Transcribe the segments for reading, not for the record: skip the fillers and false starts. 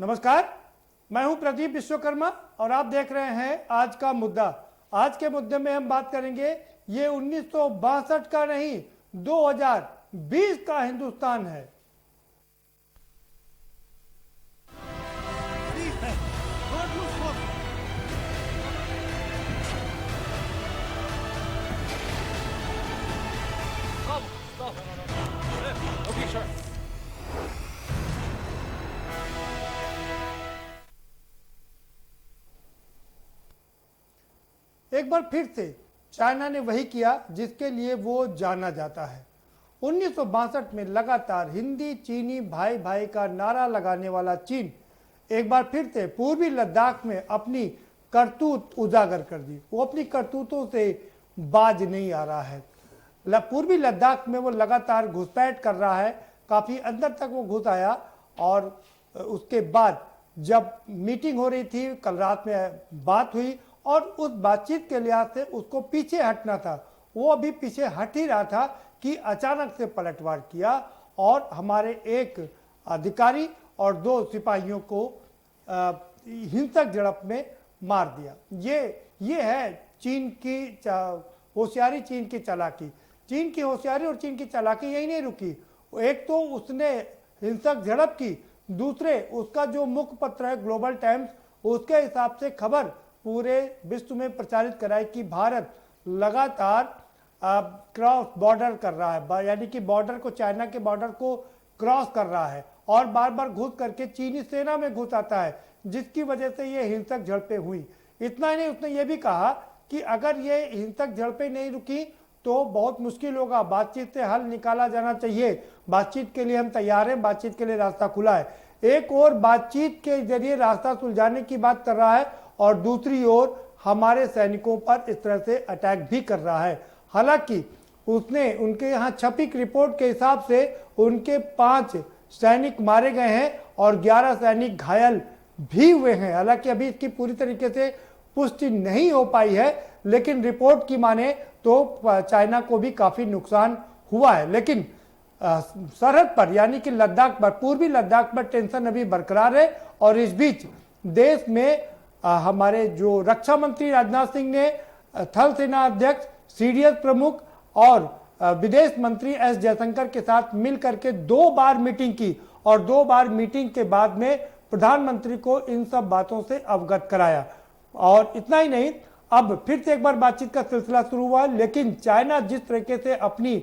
नमस्कार, मैं हूं प्रदीप विश्वकर्मा और आप देख रहे हैं आज का मुद्दा। आज के मुद्दे में हम बात करेंगे, ये 1962 का नहीं 2020 का हिंदुस्तान है। एक बार फिर से चाइना ने वही किया जिसके लिए वो जाना जाता है। 1962 में लगातार हिंदी चीनी भाई भाई का नारा लगाने वाला चीन एक बार फिर से पूर्वी लद्दाख में अपनी करतूत उजागर कर दी। वो अपनी करतूतों से बाज नहीं आ रहा है। पूर्वी लद्दाख में वो लगातार घुसपैठ कर रहा है, काफी अंदर तक वो घुस आया और उसके बाद जब मीटिंग हो रही थी, कल रात में बात हुई और उस बातचीत के लिहाज से उसको पीछे हटना था। वो अभी पीछे हट ही रहा था कि अचानक से पलटवार किया और हमारे एक अधिकारी और 2 सिपाहियों को हिंसक झड़प में मार दिया। ये है चीन की होशियारी, चीन की चालाकी। चीन की होशियारी और चीन की चालाकी यही नहीं रुकी। एक तो उसने हिंसक झड़प की, दूसरे उसका जो मुख्य पत्र है ग्लोबल टाइम्स, उसके हिसाब से खबर पूरे विश्व में प्रचारित कराई कि भारत लगातार क्रॉस बॉर्डर कर रहा है, यानी कि बॉर्डर को, चाइना के बॉर्डर को क्रॉस कर रहा है और बार बार घुस करके चीनी सेना में घुस आता है, जिसकी वजह से ये हिंसक झड़पें हुई। इतना ही नहीं, उसने ये भी कहा कि अगर ये हिंसक झड़पें नहीं रुकी तो बहुत मुश्किल होगा, बातचीत से हल निकाला जाना चाहिए, बातचीत के लिए हम तैयार हैं, बातचीत के लिए रास्ता खुला है। एक और बातचीत के जरिए रास्ता सुलझाने की बात कर रहा है और दूसरी ओर हमारे सैनिकों पर इस तरह से अटैक भी कर रहा है। हालांकि उसने उनके यहाँ छपी रिपोर्ट के हिसाब से उनके 5 सैनिक मारे गए हैं और 11 सैनिक घायल भी हुए हैं। हालांकि अभी इसकी पूरी तरीके से पुष्टि नहीं हो पाई है, लेकिन रिपोर्ट की माने तो चाइना को भी काफी नुकसान हुआ है। लेकिन सरहद पर यानी कि लद्दाख पर, पूर्वी लद्दाख पर टेंशन अभी बरकरार है और इस बीच देश में हमारे जो रक्षा मंत्री राजनाथ सिंह ने थल सेना अध्यक्ष, सीडीएस प्रमुख और विदेश मंत्री एस जयशंकर के साथ मिलकर के 2 बार मीटिंग की और 2 बार मीटिंग के बाद में प्रधानमंत्री को इन सब बातों से अवगत कराया। और इतना ही नहीं, अब फिर से एक बार बातचीत का सिलसिला शुरू हुआ, लेकिन चाइना जिस तरीके से अपनी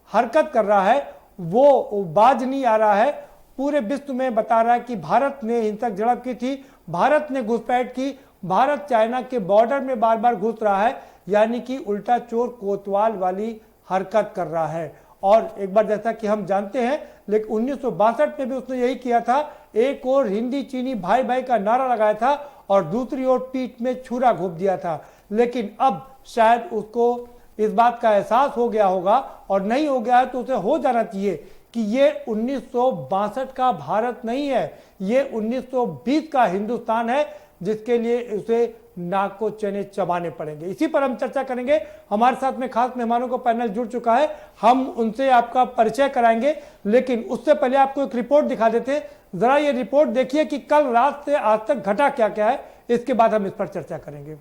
हरकत कर रहा है वो बाज नहीं आ रहा है। पूरे विश्व में बता रहा है कि भारत ने हिंसक झड़प की थी, भारत ने घुसपैठ की, भारत चाइना के बॉर्डर में बार बार घुस रहा है, यानी कि उल्टा चोर कोतवाल वाली हरकत कर रहा है। और एक बार जैसा कि हम जानते हैं, लेकिन 1962 में भी उसने यही किया था। एक और हिंदी चीनी भाई भाई का नारा लगाया था और दूसरी ओर पीठ में छुरा घोंप दिया था। लेकिन अब शायद उसको इस बात का एहसास हो गया होगा, और नहीं हो गया है तो उसे हो जाना चाहिए कि ये 1962 का भारत नहीं है, ये 1920 का हिंदुस्तान है, जिसके लिए उसे नाक को चने चबाने पड़ेंगे। इसी पर हम चर्चा करेंगे। हमारे साथ में खास मेहमानों का पैनल जुड़ चुका है, हम उनसे आपका परिचय कराएंगे, लेकिन उससे पहले आपको एक रिपोर्ट दिखा देते हैं। जरा ये रिपोर्ट देखिए कि कल रात से आज तक घटा क्या क्या है, इसके बाद हम इस पर चर्चा करेंगे।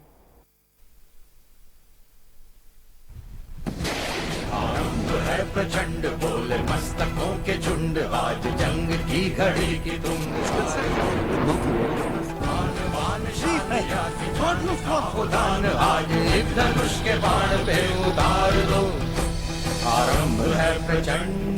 प्रचंड बोले मस्तकों के झुंड, आज जंग की घड़ी की तुम खुदान, आज एक धनुष के बाण पे उतार दो, आरंभ है प्रचंड।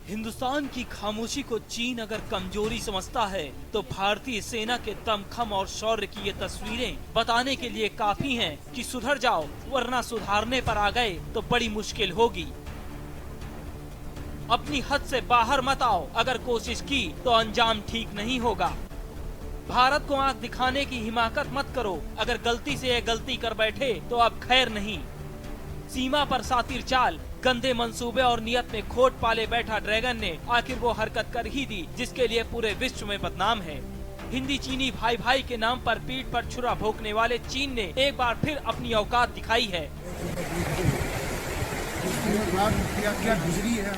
हिंदुस्तान की खामोशी को चीन अगर कमजोरी समझता है तो भारतीय सेना के दमखम और शौर्य की ये तस्वीरें बताने के लिए काफी हैं कि सुधर जाओ, वरना सुधारने पर आ गए तो बड़ी मुश्किल होगी। अपनी हद से बाहर मत आओ, अगर कोशिश की तो अंजाम ठीक नहीं होगा। भारत को आंख दिखाने की हिमाकत मत करो, अगर गलती से ये गलती कर बैठे तो अब खैर नहीं। सीमा पर सातिर चाल, गंदे मंसूबे और नियत में खोट पाले बैठा ड्रैगन ने आखिर वो हरकत कर ही दी जिसके लिए पूरे विश्व में बदनाम है। हिंदी चीनी भाई भाई के नाम पर पीठ पर छुरा भोंकने वाले चीन ने एक बार फिर अपनी औकात दिखाई है। क्या गुजरी है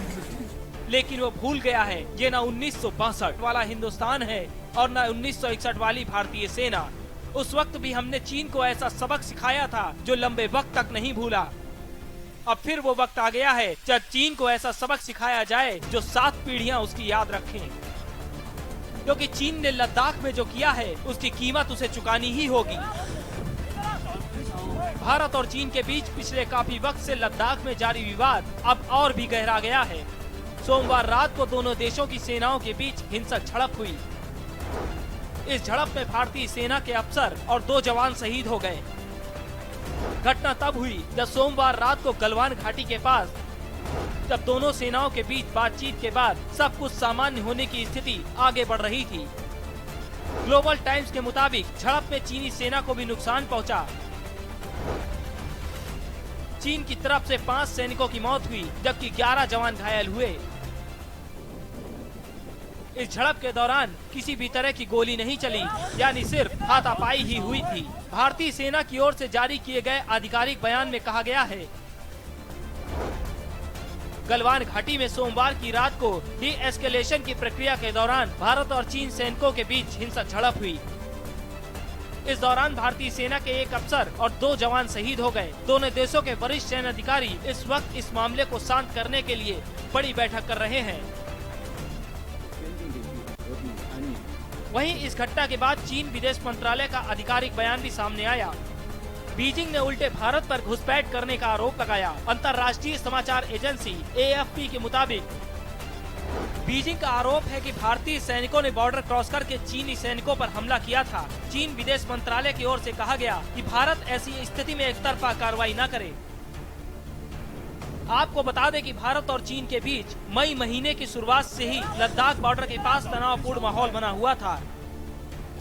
लेकिन वो भूल गया है ये न 1962 वाला हिंदुस्तान है और न 1961 वाली भारतीय सेना। उस वक्त भी हमने चीन को ऐसा सबक सिखाया था जो लंबे वक्त तक नहीं भूला। अब फिर वो वक्त आ गया है जब चीन को ऐसा सबक सिखाया जाए जो 7 पीढ़ियां उसकी याद रखें, क्योंकि चीन ने लद्दाख में जो किया है उसकी कीमत उसे चुकानी ही होगी। भारत और चीन के बीच पिछले काफी वक्त से लद्दाख में जारी विवाद अब और भी गहरा गया है। सोमवार रात को दोनों देशों की सेनाओं के बीच हिंसक झड़प हुई। इस झड़प में भारतीय सेना के अफसर और 2 जवान शहीद हो गए। घटना तब हुई जब सोमवार रात को गलवान घाटी के पास जब दोनों सेनाओं के बीच बातचीत के बाद सब कुछ सामान्य होने की स्थिति आगे बढ़ रही थी। ग्लोबल टाइम्स के मुताबिक झड़प में चीनी सेना को भी नुकसान पहुंचा। चीन की तरफ से 5 सैनिकों की मौत हुई जबकि 11 जवान घायल हुए। इस झड़प के दौरान किसी भी तरह की गोली नहीं चली, यानी सिर्फ हाथापाई ही हुई थी। भारतीय सेना की ओर से जारी किए गए आधिकारिक बयान में कहा गया है, गलवान घाटी में सोमवार की रात को डी एस्केलेशन की प्रक्रिया के दौरान भारत और चीन सैनिकों के बीच हिंसक झड़प हुई। इस दौरान भारतीय सेना के 1 अफसर और 2 जवान शहीद हो गए। दोनों देशों के वरिष्ठ सैन्य अधिकारी इस वक्त इस मामले को शांत करने के लिए बड़ी बैठक कर रहे हैं। वहीं इस घटना के बाद चीन विदेश मंत्रालय का आधिकारिक बयान भी सामने आया। बीजिंग ने उल्टे भारत पर घुसपैठ करने का आरोप लगाया। अंतर्राष्ट्रीय समाचार एजेंसी AFP के मुताबिक बीजिंग का आरोप है कि भारतीय सैनिकों ने बॉर्डर क्रॉस करके चीनी सैनिकों पर हमला किया था। चीन विदेश मंत्रालय की ओर से कहा गया कि भारत ऐसी स्थिति में एकतरफा कार्रवाई न करे। आपको बता दें कि भारत और चीन के बीच मई महीने की शुरुआत से ही लद्दाख बॉर्डर के पास तनावपूर्ण माहौल बना हुआ था।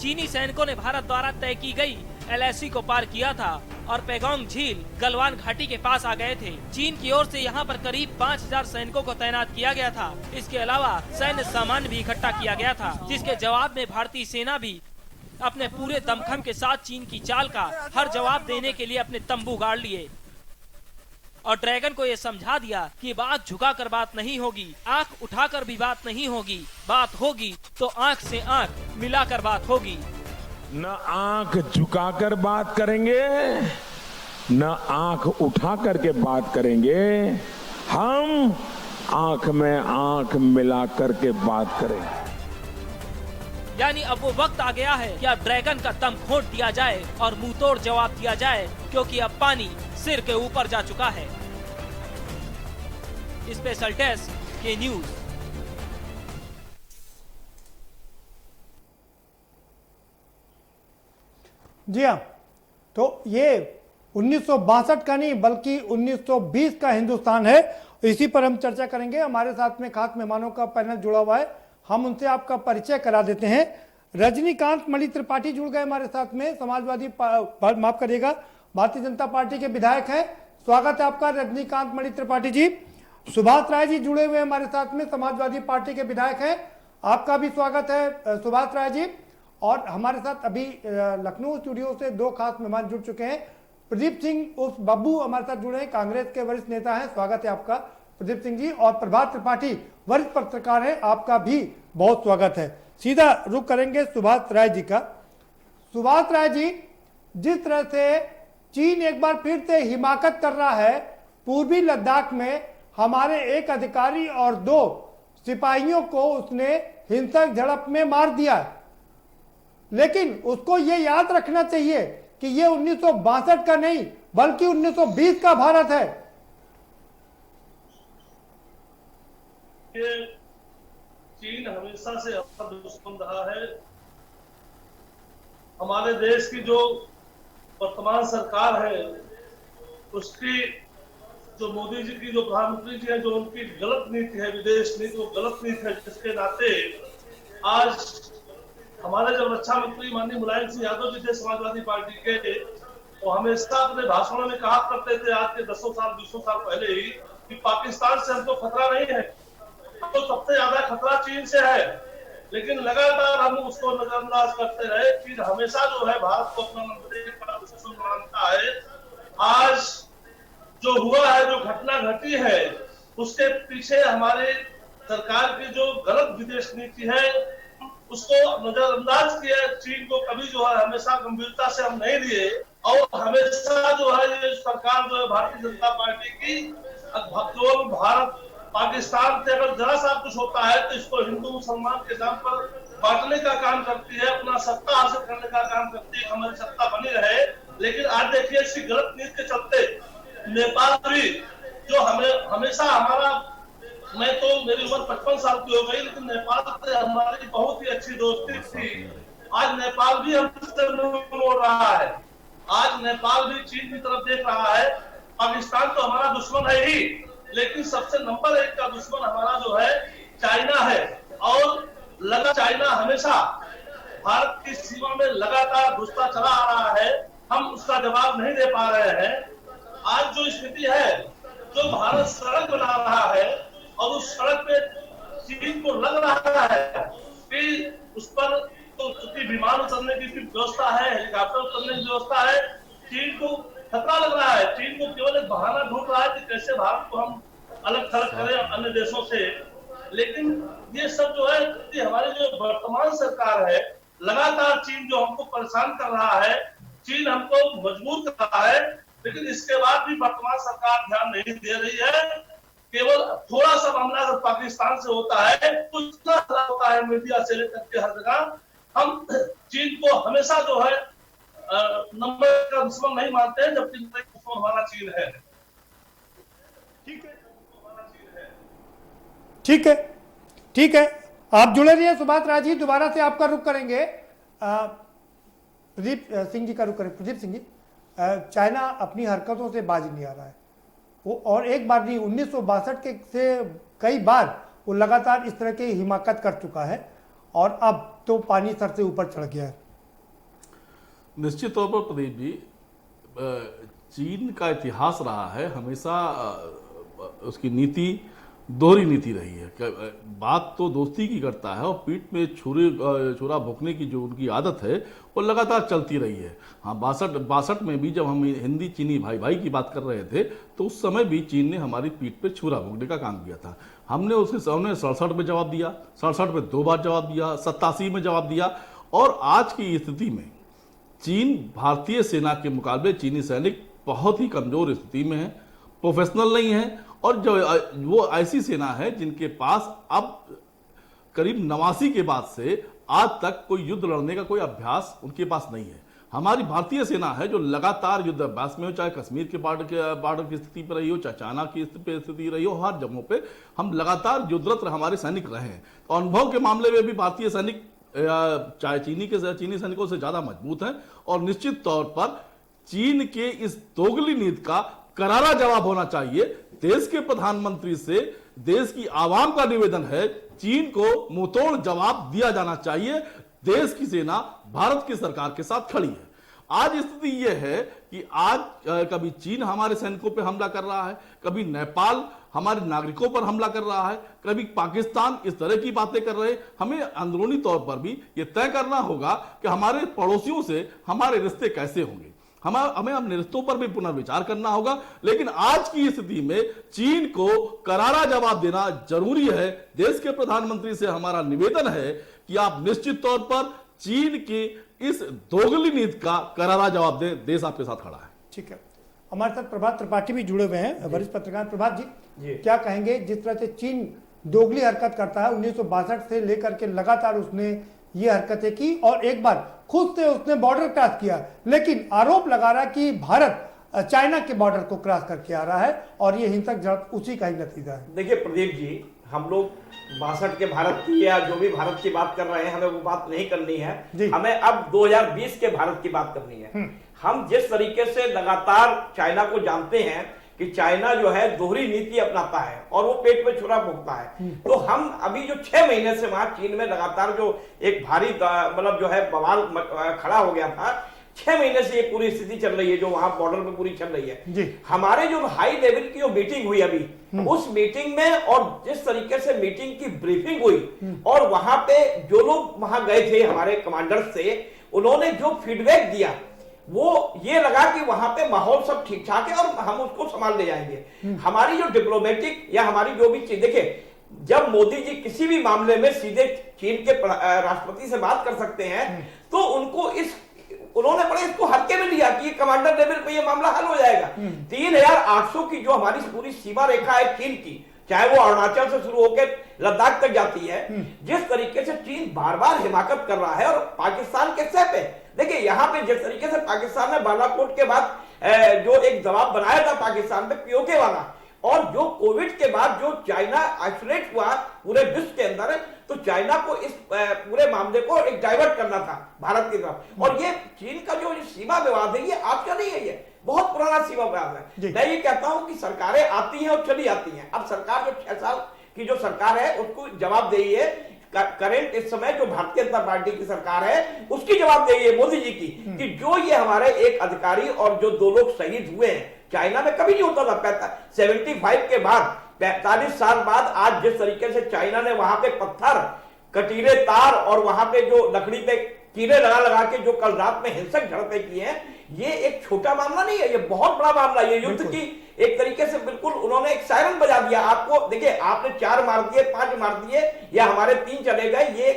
चीनी सैनिकों ने भारत द्वारा तय की गई LAC को पार किया था और पेगोंग झील गलवान घाटी के पास आ गए थे। चीन की ओर से यहां पर करीब 5000 सैनिकों को तैनात किया गया था। इसके अलावा सैन्य सामान भी इकट्ठा किया गया था, जिसके जवाब में भारतीय सेना भी अपने पूरे दमखम के साथ चीन की चाल का हर जवाब देने के लिए अपने तंबू गाड़ लिए और ड्रैगन को ये समझा दिया कि बात झुकाकर बात नहीं होगी, आंख उठाकर भी बात नहीं होगी, बात होगी तो आंख से आंख मिलाकर बात होगी। न आंख झुकाकर बात करेंगे, न आंख उठा करके बात करेंगे, हम आंख में आंख मिला करके बात करेंगे। यानी अब वो वक्त आ गया है कि अब ड्रैगन का दम घोंट दिया जाए और मुंह तोड़ जवाब दिया जाए, क्योंकि अब पानी सिर के ऊपर जा चुका है। स्पेशल डेस्क के न्यूज। जी हाँ, तो ये 1962 का नहीं बल्कि 1920 का हिंदुस्तान है। इसी पर हम चर्चा करेंगे। हमारे साथ में खास मेहमानों का पैनल जुड़ा हुआ है, हम उनसे आपका परिचय करा देते हैं। रजनीकांत मणि त्रिपाठी जुड़ गए हमारे साथ में, समाजवादी माफ करिएगा भारतीय जनता पार्टी के विधायक हैं। स्वागत है आपका रजनीकांत मणि त्रिपाठी जी। सुभाष राय जी जुड़े हुए हमारे साथ में, समाजवादी पार्टी के विधायक हैं, आपका भी स्वागत है सुभाष राय जी। और हमारे साथ अभी लखनऊ स्टूडियो से 2 खास मेहमान जुड़ चुके हैं। प्रदीप सिंह उर्फ बब्बू हमारे साथ जुड़े हैं, कांग्रेस के वरिष्ठ नेता हैं, स्वागत है आपका प्रदीप सिंह जी। और प्रभात त्रिपाठी वरिष्ठ पत्रकार हैं, आपका भी बहुत स्वागत है। सीधा रुख करेंगे सुभाष राय जी का। सुभाष राय जी, जिस तरह से चीन एक बार फिर से हिमाकत कर रहा है पूर्वी लद्दाख में, हमारे एक अधिकारी और 2 सिपाहियों को उसने हिंसक झड़प में मार दिया, लेकिन उसको ये याद रखना चाहिए कि ये 1962 का नहीं बल्कि 1920 का भारत है। चीन हमेशा से हमारा दुश्मन रहा है। हमारे देश की जो वर्तमान सरकार है, उसकी जो मोदी जी की जो प्रधानमंत्री जी है, जो उनकी गलत नीति है, विदेश नीति, वो गलत नीति है, जिसके नाते आज हमारे जब रक्षा मंत्री माननीय मुलायम सिंह यादव जी थे समाजवादी पार्टी के, वो हमेशा अपने भाषणों में कहा करते थे आज के 10 साल 20 साल पहले ही कि पाकिस्तान से हमको खतरा नहीं है, तो सबसे ज्यादा खतरा चीन से है। लेकिन लगातार हम उसको नजरअंदाज करते रहे। चीन हमेशा जो है भारत को अपना दुश्मन मानता है। आज जो हुआ है, जो घटना घटी है, उसके पीछे हमारे सरकार की जो गलत विदेश नीति है उसको नजरअंदाज किया। चीन को कभी जो है हमेशा गंभीरता से हम नहीं लिए और हमेशा जो है ये सरकार जो है भारतीय जनता पार्टी की केवल भारत पाकिस्तान से अगर जरा सा कुछ होता है तो इसको हिंदू मुसलमान के नाम पर बांटने का काम करती है, अपना सत्ता हासिल करने का काम करती है, हमारी सत्ता बनी रहे। लेकिन आज देखिए इसी गलत नीति के चलते नेपाल भी जो हमें हमेशा हमारा, मैं तो मेरी उम्र 55 साल की हो गई लेकिन नेपाल से हमारी बहुत ही अच्छी दोस्ती थी। आज नेपाल भी हमसे मोड़ रहा है, आज नेपाल भी चीन की तरफ देख रहा है। पाकिस्तान तो हमारा दुश्मन है ही, लेकिन सबसे नंबर 1 का दुश्मन हमारा जो है चाइना है। और लगा चाइना हमेशा भारत की सीमा में लगातार घुसता चला आ रहा है, हम उसका जवाब नहीं दे पा रहे हैं। आज जो स्थिति है, जो भारत सड़क बना रहा है और उस सड़क पे चीन को लग रहा है कि उस पर तो चूंकि विमान उतरने की व्यवस्था है, हेलीकॉप्टर उतरने की व्यवस्था है, चीन को खतरा लग रहा है। चीन को केवल एक बहाना ढूंढ रहा है कि कैसे भारत को हम अलग थलग करें अन्य देशों से। लेकिन ये सब जो है हमारी जो वर्तमान सरकार है, लगातार चीन जो हमको परेशान कर रहा है, चीन हमको मजबूर कर रहा है, लेकिन इसके बाद भी वर्तमान सरकार ध्यान नहीं दे रही है। केवल थोड़ा सा मामला अगर पाकिस्तान से होता है तो इतना होता है मीडिया से लेकर के हर जगह। हम चीन को हमेशा जो है नंबर का दुश्मन नहीं मानते हैं, जबकि दुश्मन हमारा चीन है। ठीक है, आप जुड़े रहिए। सुभाष राज जी, दोबारा से आपका रुख करेंगे, प्रदीप सिंह जी का रुख करें। प्रदीप सिंह जी, चाइना अपनी हरकतों से बाज नहीं आ रहा है वो, और एक बार नहीं 1962 के से कई बार वो लगातार इस तरह की हिमाकत कर चुका है और अब तो पानी सर से ऊपर चढ़ गया है। निश्चित तौर पर प्रदीप जी, चीन का इतिहास रहा है हमेशा उसकी नीति दोहरी नीति रही है। बात तो दोस्ती की करता है और पीठ में छुरा भोंकने की जो उनकी आदत है वो लगातार चलती रही है। हाँ, 62 में भी जब हम हिंदी चीनी भाई भाई की बात कर रहे थे तो उस समय भी चीन ने हमारी पीठ पे छुरा भोंकने का काम किया था। हमने उसके सामने 67 में जवाब दिया, 67 में 2 बार जवाब दिया, 87 में जवाब दिया। और आज की स्थिति में चीन भारतीय सेना के मुकाबले चीनी सैनिक बहुत ही कमजोर स्थिति में है, प्रोफेशनल नहीं है, और जो वो ऐसी सेना है जिनके पास अब करीब 89 के बाद से आज तक कोई युद्ध लड़ने का कोई अभ्यास उनके पास नहीं है। हमारी भारतीय सेना है जो लगातार युद्ध अभ्यास में हो, चाहे कश्मीर के बॉर्डर की स्थिति पर रही हो, चाहे चाइना की स्थिति रही हो, हर जगहों पे हम लगातार युद्धरत हमारे सैनिक रहे हैं। तो अनुभव के मामले में भी भारतीय सैनिक चाहे चीनी सैनिकों से ज्यादा मजबूत हैं। और निश्चित तौर पर चीन के इस दोगली नीति का करारा जवाब होना चाहिए। देश के प्रधानमंत्री से देश की आवाम का निवेदन है, चीन को मुंहतोड़ जवाब दिया जाना चाहिए। देश की सेना भारत की सरकार के साथ खड़ी है। आज स्थिति यह है कि आज कभी चीन हमारे सैनिकों पर हमला कर रहा है, कभी नेपाल हमारे नागरिकों पर हमला कर रहा है, कभी पाकिस्तान इस तरह की बातें कर रहे हैं। हमें अंदरूनी तौर पर भी यह तय करना होगा कि हमारे पड़ोसियों से हमारे रिश्ते कैसे होंगे। हमें अपने रिश्तों पर भी पुनर्विचार करना होगा। लेकिन आज की स्थिति में चीन को करारा जवाब देना जरूरी है। देश के प्रधानमंत्री से हमारा निवेदन है कि आप निश्चित तौर पर चीन की इस दोगली नीति का करारा जवाब दें। देश आपके साथ खड़ा है। ठीक है, हमारे साथ प्रभात त्रिपाठी भी जुड़े हुए हैं, वरिष्ठ पत्रकार। प्रभात जी, क्या कहेंगे, जिस तरह से चीन दोगली हरकत करता है, 1962 से लेकर के लगातार उसने ये हरकतें की और एक बार खुद से उसने बॉर्डर क्रॉस किया, लेकिन आरोप लगा रहा कि भारत चाइना के बॉर्डर को क्रॉस करके आ रहा है और ये हिंसक झड़प उसी का ही नतीजा है। देखिए प्रदीप जी, हम लोग 62 के भारत की या जो भी भारत की बात कर रहे हैं, हमें वो बात नहीं करनी है। हमें अब 2020 के भारत की बात करनी है। हम जिस तरीके से लगातार चाइना को जानते हैं कि चाइना जो है दोहरी नीति अपनाता है और वो पेट में छुरा भोंकता है, तो हम अभी जो 6 महीने से वहां चीन में लगातार जो एक भारी मतलब जो है बवाल खड़ा हो गया था, 6 महीने से ये पूरी स्थिति चल रही है जो वहां बॉर्डर पे पूरी चल रही है। हमारे जो हाई लेवल की जो मीटिंग हुई अभी, उस मीटिंग में और जिस तरीके से मीटिंग की ब्रीफिंग हुई और वहां पे जो लोग वहां गए थे हमारे कमांडर से, उन्होंने जो फीडबैक दिया वो ये लगा कि वहां पे माहौल सब ठीक ठाक है और हम उसको संभाल ले जाएंगे। हमारी जो डिप्लोमेटिक या हमारी जो भी चीज, देखिए जब मोदी जी किसी भी मामले में सीधे चीन के राष्ट्रपति से बात कर सकते हैं, तो उन्होंने बड़े इसको हल्के में लिया कि कमांडर लेवल पे ये मामला हल हो जाएगा। 3800 की जो हमारी पूरी सीमा रेखा है चीन की, चाहे वो अरुणाचल से शुरू होकर लद्दाख तक जाती है, जिस तरीके से चीन बार बार हिमाकत कर रहा है और पाकिस्तान के सह पे, देखिए यहां पे जिस तरीके से पाकिस्तान ने बालाकोट के बाद जो एक जवाब बनाया था पाकिस्तान पे पीओके वाला, और जो कोविड के बाद जो चाइना आइसोलेट हुआ पूरे विश्व के अंदर, तो चाइना को इस पूरे मामले को एक डाइवर्ट करना था भारत की तरफ। और ये चीन का जो सीमा विवाद है, ये आज का नहीं है, ये बहुत पुराना सीमा विवाद है। मैं ये कहता हूं कि सरकारें आती हैं और चली आती हैं। अब सरकार जो 6 साल की जो सरकार है उसको जवाबदेही है, करेंट इस समय जो भारतीय जनता पार्टी की सरकार है उसकी जवाबदेही है मोदी जी की, कि जो ये हमारे एक अधिकारी और जो 2 लोग शहीद हुए हैं, चाइना में कभी नहीं होता था। 75 के बाद 45 साल बाद आज जिस तरीके से चाइना ने वहां पे पत्थर, कटीले तार और वहां पे जो लकड़ी पे कीड़े लगा के जो कल रात में हिंसक झड़पें की हैं, ये एक छोटा मामला नहीं है, ये बहुत बड़ा मामला है। ये युद्ध की एक तरीके से बिल्कुल उन्होंने एक सायरन बजा दिया। आपको देखिए, आपने 4 मार दिए, 5 मार दिए या हमारे 3 चले गए, ये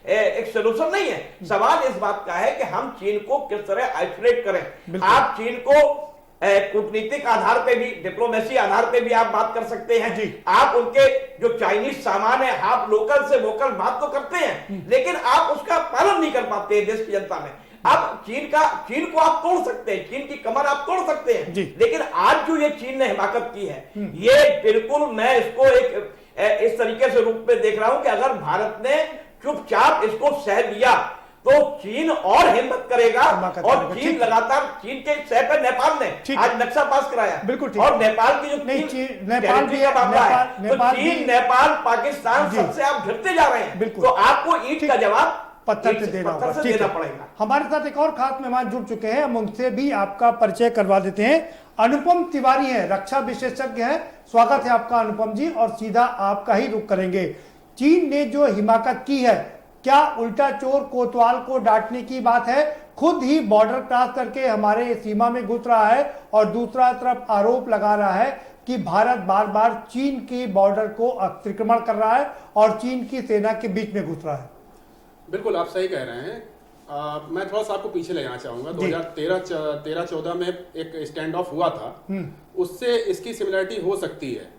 एक सोल्यूशन नहीं है। सवाल इस बात का है कि हम चीन को किस तरह आइसोलेट करें। आप चीन को कूटनीतिक आधार पे भी, डिप्लोमेसी आधार पे भी आप बात कर सकते हैं। आप उनके जो चाइनीज सामान है, आप लोकल से वोकल बात तो करते हैं, लेकिन आप उसका पालन नहीं कर पाते हैं देश की जनता में। अब चीन को आप तोड़ सकते हैं, चीन की कमर आप तोड़ सकते हैं, लेकिन आज जो ये चीन ने हिमाकत की है, ये बिल्कुल मैं इसको एक इस तरीके से रूप में देख रहा हूं कि अगर भारत ने चुपचाप इसको सह लिया तो चीन और हिम्मत करेगा। और चीन लगातार, चीन के सह पर नेपाल ने आज नक्शा पास कराया, बिल्कुल। और नेपाल की जो नेपाल भी मामला है, तो चीन, नेपाल, पाकिस्तान सबसे आप घिरते जा रहे हैं, तो आपको ईंट का जवाब पत्थर से देना पड़ेगा। हमारे साथ एक और खास मेहमान जुड़ चुके हैं, हम उनसे भी आपका परिचय करवा देते हैं। अनुपम तिवारी हैं, रक्षा विशेषज्ञ हैं। स्वागत है आपका अनुपम जी, और सीधा आपका ही रुख करेंगे। चीन ने जो हिमाकत की है, क्या उल्टा चोर कोतवाल को डांटने की बात है? खुद ही बॉर्डर क्रॉस करके हमारे सीमा में घुस रहा है, और दूसरा तरफ आरोप लगा रहा है कि भारत बार बार चीन के बॉर्डर को अतिक्रमण कर रहा है और चीन की सेना के बीच में घुस रहा है। बिल्कुल, आप सही कह रहे हैं। मैं थोड़ा सा आपको पीछे ले जाना चाहूंगा। 2013-14 में एक स्टैंड ऑफ हुआ था, उससे इसकी सिमिलरिटी हो सकती है।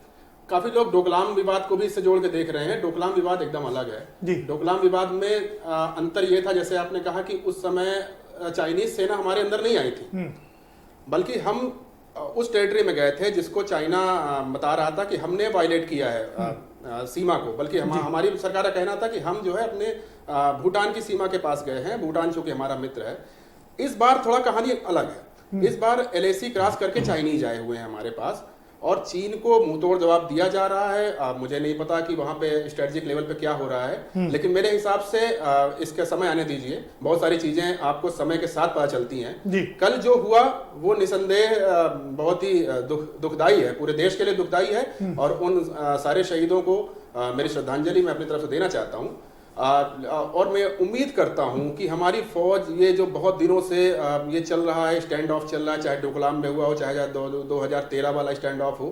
काफी लोग डोकलाम विवाद को भी इससे जोड़ के देख रहे हैं। डोकलाम विवाद एकदम अलग है। डोकलाम विवाद में अंतर यह था, जैसे आपने कहा कि उस समय चाइनीज सेना हमारे अंदर नहीं आई थी, बल्कि हम उस टेरिटरी में गए थे जिसको चाइना बता रहा था कि हमने वायलेट किया है सीमा को। बल्कि हमारी सरकार का कहना था कि हम जो है अपने भूटान की सीमा के पास गए हैं, भूटान जो कि हमारा मित्र है। इस बार थोड़ा कहानी अलग है। इस बार LAC क्रॉस करके चाइनीज आए हुए हैं हमारे पास, और चीन को मुंहतोड़ जवाब दिया जा रहा है। मुझे नहीं पता कि वहां पे स्ट्रेटेजिक लेवल पे क्या हो रहा है, लेकिन मेरे हिसाब से इसका समय आने दीजिए। बहुत सारी चीजें आपको समय के साथ पता चलती हैं। कल जो हुआ वो निसंदेह बहुत ही दुखदाई है, पूरे देश के लिए दुखदाई है, और उन सारे शहीदों को मेरी श्रद्धांजलि मैं अपनी तरफ से देना चाहता हूँ। और मैं उम्मीद करता हूं कि हमारी फौज, ये जो बहुत दिनों से ये चल रहा है, स्टैंड ऑफ चल रहा है, चाहे डोकलाम में हुआ हो, चाहे 2013 वाला स्टैंड ऑफ हो,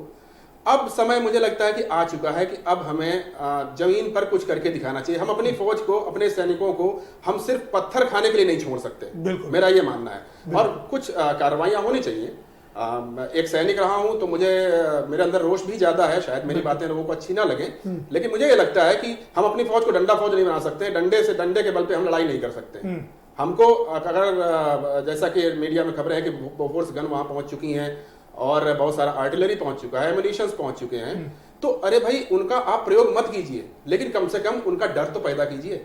अब समय मुझे लगता है कि आ चुका है कि अब हमें जमीन पर कुछ करके दिखाना चाहिए। हम अपनी फौज को, अपने सैनिकों को हम सिर्फ पत्थर खाने के लिए नहीं छोड़ सकते, मेरा ये मानना है। और कुछ कार्रवाइयां होनी चाहिए। एक सैनिक रहा हूं तो मुझे मेरे अंदर रोष भी ज्यादा है, शायद मेरी बातें लोगों को अच्छी ना लगे, लेकिन मुझे ये लगता है कि हम अपनी फौज को डंडा फौज नहीं बना सकते। डंडे के बल पे हम लड़ाई नहीं कर सकते। हमको अगर, जैसा कि मीडिया में खबरें हैं कि बोफोर्स गन वहां पहुंच चुकी हैं और बहुत सारा आर्टिलरी पहुंच चुका है, एमुनिशंस पहुंच चुके हैं, तो अरे भाई उनका आप प्रयोग मत कीजिए, लेकिन कम से कम उनका डर तो पैदा कीजिए।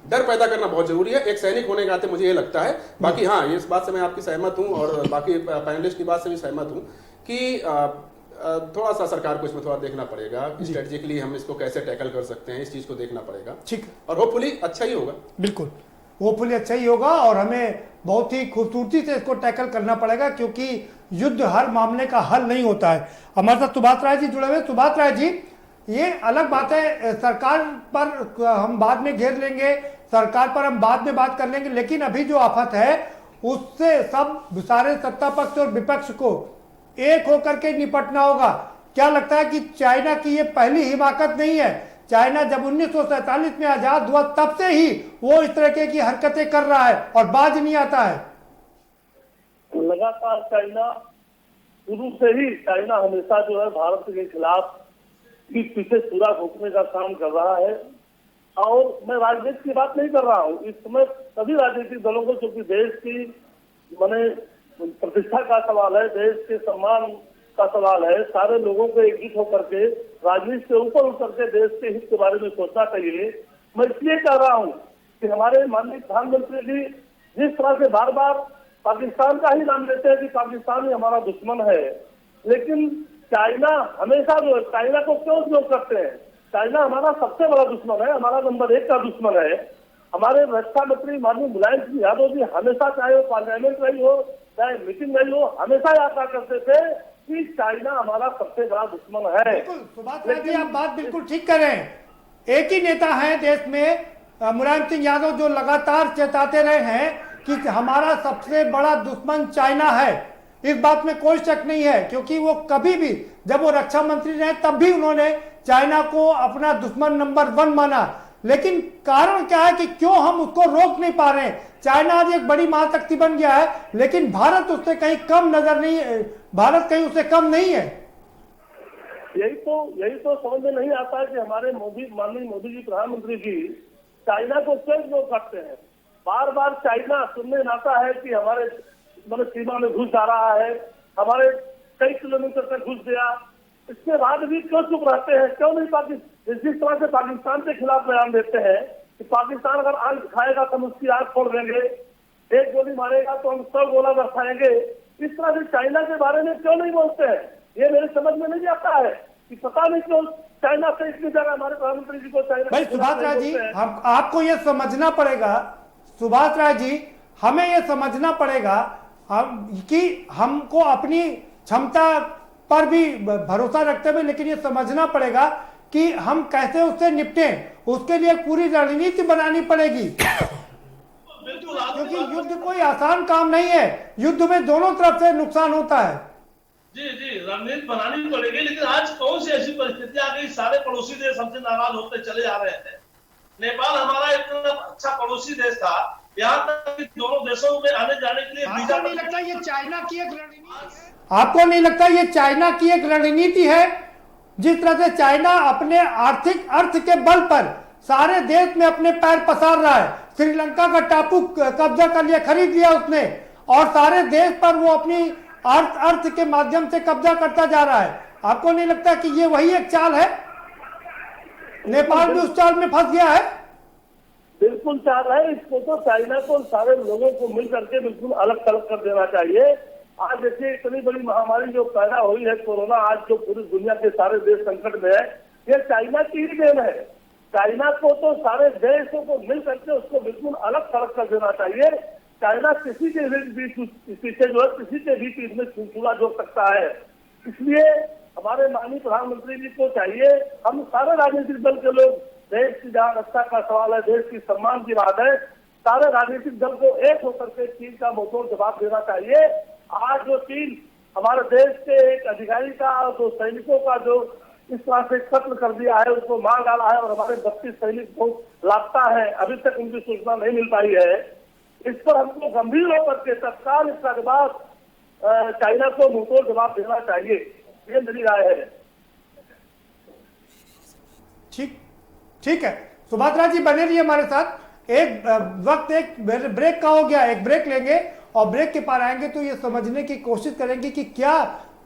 डर पैदा करना बहुत जरूरी है एक सैनिक होने के नाते, मुझे ये लगता है। बाकी हाँ, इस बात से मैं आपकी सहमत हूं और बाकी पैनलिस्ट की बात से भी सहमत हूं कि थोड़ा सा सरकार को इसमें थोड़ा देखना पड़ेगा। स्ट्रेटेजिकली हम इसको कैसे टैकल कर सकते हैं, इस चीज को देखना पड़ेगा। ठीक, और होपफुली अच्छा ही होगा। बिल्कुल, होपफुली अच्छा ही होगा, और हमें बहुत ही खूबसूरती से इसको टैकल करना पड़ेगा, क्योंकि युद्ध हर मामले का हल नहीं होता है। हमारे साथ सुभाष राय जी जुड़े हुए। सुभाष राय जी, ये अलग बात है, सरकार पर हम बाद में घेर लेंगे, सरकार पर हम बाद में बात कर लेंगे, लेकिन अभी जो आफत है उससे सब सारे सत्ता पक्ष और विपक्ष को एक होकर के निपटना होगा। क्या लगता है कि चाइना की ये पहली हिमाकत नहीं है? चाइना जब 1947 में आजाद हुआ तब से ही वो इस तरह की हरकतें कर रहा है और बाज नहीं आता है। लगातार चाइना शुरू से ही चाइना हमेशा जो है भारत के खिलाफ पीठ पीछे पूरा घोंकने का काम कर रहा है। और मैं राजनीति की बात नहीं कर रहा हूँ, इस समय सभी राजनीतिक दलों को, क्योंकि देश की माने प्रतिष्ठा का सवाल है, देश के सम्मान का सवाल है, सारे लोगों को एकजुट होकर के राजनीति से ऊपर उठ करके देश के हित के बारे में सोचना चाहिए। मैं इसलिए कह रहा हूँ कि हमारे माननीय प्रधानमंत्री जी जिस तरह से बार बार पाकिस्तान का ही नाम लेते हैं कि पाकिस्तान ही हमारा दुश्मन है, लेकिन चाइना हमेशा जो है, चाइना को क्यों उपयोग करते हैं? चाइना हमारा सबसे बड़ा दुश्मन है, हमारा नंबर 1 का दुश्मन है। हमारे रक्षा मंत्री माननीय मुलायम सिंह यादव जी हमेशा, चाहे वो पार्लियामेंट रही हो चाहे मीटिंग रही हो, हमेशा यात्रा करते थे कि चाइना हमारा सबसे बड़ा दुश्मन है। बिल्कुल सुभाष राय जी, आप बात बिल्कुल ठीक कर रहे हैं। एक ही नेता है देश में मुलायम सिंह यादव जो लगातार चेताते रहे हैं कि हमारा सबसे बड़ा दुश्मन चाइना है। इस बात में कोई शक नहीं है, क्योंकि वो कभी भी जब वो रक्षा मंत्री रहे तब भी उन्होंने चाइना को अपना दुश्मन नंबर 1 माना। लेकिन कारण क्या है कि क्यों हम उसको रोक नहीं पा रहे हैं? चाइना आज एक बड़ी महाशक्ति बन गया है, लेकिन भारत उससे कहीं कम नजर नहीं है, भारत कहीं उससे कम नहीं है। यही तो समझ में नहीं आता है कि हमारे माननीय मोदी जी प्रधानमंत्री जी चाइना को क्यों इग्नोर करते हैं। बार बार चाइना सुनने में आता है कि हमारे मतलब सीमा में घुस जा रहा है, हमारे कई किलोमीटर तक घुस गया, इसके बाद भी क्यों चुप रहते हैं? क्यों नहीं जिस तरह से पाकिस्तान के खिलाफ बयान देते हैं कि पाकिस्तान अगर आग दिखाएगा तो हम उसकी आग छोड़ देंगे, एक गोली मारेगा तो हम 100 गोला बरसाएंगे, इस तरह से चाइना के बारे में क्यों नहीं बोलते हैं? ये मेरे समझ में नहीं आता है कि पता नहीं क्यों चाइना से इतनी जगह हमारे प्रधानमंत्री जी को चाइना। भाई सुभाष राय जी, हम आपको ये समझना पड़ेगा, सुभाष राय जी हमें ये समझना पड़ेगा कि हमको अपनी क्षमता पर भी भरोसा रखते हुए, लेकिन ये समझना पड़ेगा कि हम कैसे उससे निपटें। उसके लिए पूरी रणनीति बनानी पड़ेगी, क्योंकि युद्ध कोई आसान काम नहीं है। युद्ध में दोनों तरफ से नुकसान होता है। जी रणनीति बनानी पड़ेगी, लेकिन आज कौन सी ऐसी परिस्थिति आ गई, सारे पड़ोसी देश हमसे नाराज होते चले जा रहे हैं। नेपाल हमारा इतना अच्छा पड़ोसी देश था, यहाँ तक कि दोनों देशों में आने जाने के लिए वीजा नहीं लगता ये चाइना की एक रणनीति है? आपको नहीं लगता ये चाइना की एक रणनीति है? जिस तरह से चाइना अपने आर्थिक अर्थ के बल पर सारे देश में अपने पैर पसार रहा है, श्रीलंका का टापू कब्जा कर लिया, खरीद लिया उसने, और सारे देश पर वो अपनी अर्थ के माध्यम से कब्जा करता जा रहा है। आपको नहीं लगता कि ये वही एक चाल है? नेपाल भी उस चाल में फंस गया है। बिल्कुल चाल है, इसको तो चाइना को सारे लोगों को मिल करके बिल्कुल अलग थलग कर देना चाहिए। आज देखिए इतनी बड़ी महामारी जो पैदा हुई है कोरोना, आज जो पूरी दुनिया के सारे देश संकट में है, ये चाइना की ही देन है। चाइना को तो सारे देशों को मिल करके उसको बिल्कुल अलग थलग कर देना चाहिए। चाइना किसी के भी पीछे जो है, किसी के भी पीठ में चूल्हा जोड़ सकता है। इसलिए हमारे माननीय प्रधानमंत्री जी को चाहिए, हम सारे राजनीतिक दल के लोग, देश की जहाँ रक्षा का सवाल है, देश की सम्मान की बात है, सारे राजनीतिक दल को एक होकर के चीन का मुंहतोड़ जवाब देना चाहिए। आज जो चीन हमारे देश के एक अधिकारी का और 2 सैनिकों का जो इस तरह से कत्ल कर दिया है, उसको मार डाला है, और हमारे 32 सैनिक को लापता है, अभी तक उनकी सूचना नहीं मिल पाई है। इस पर हमको गंभीर होकर के तत्काल इसका जवाब चाइना को मुंहतोड़ जवाब देना चाहिए, ये मेरी राय है। ठीक है, सुभाष राय जी बने रहिए हमारे साथ। एक ब्रेक का हो गया, एक ब्रेक लेंगे और ब्रेक के पार आएंगे तो ये समझने की कोशिश करेंगे कि क्या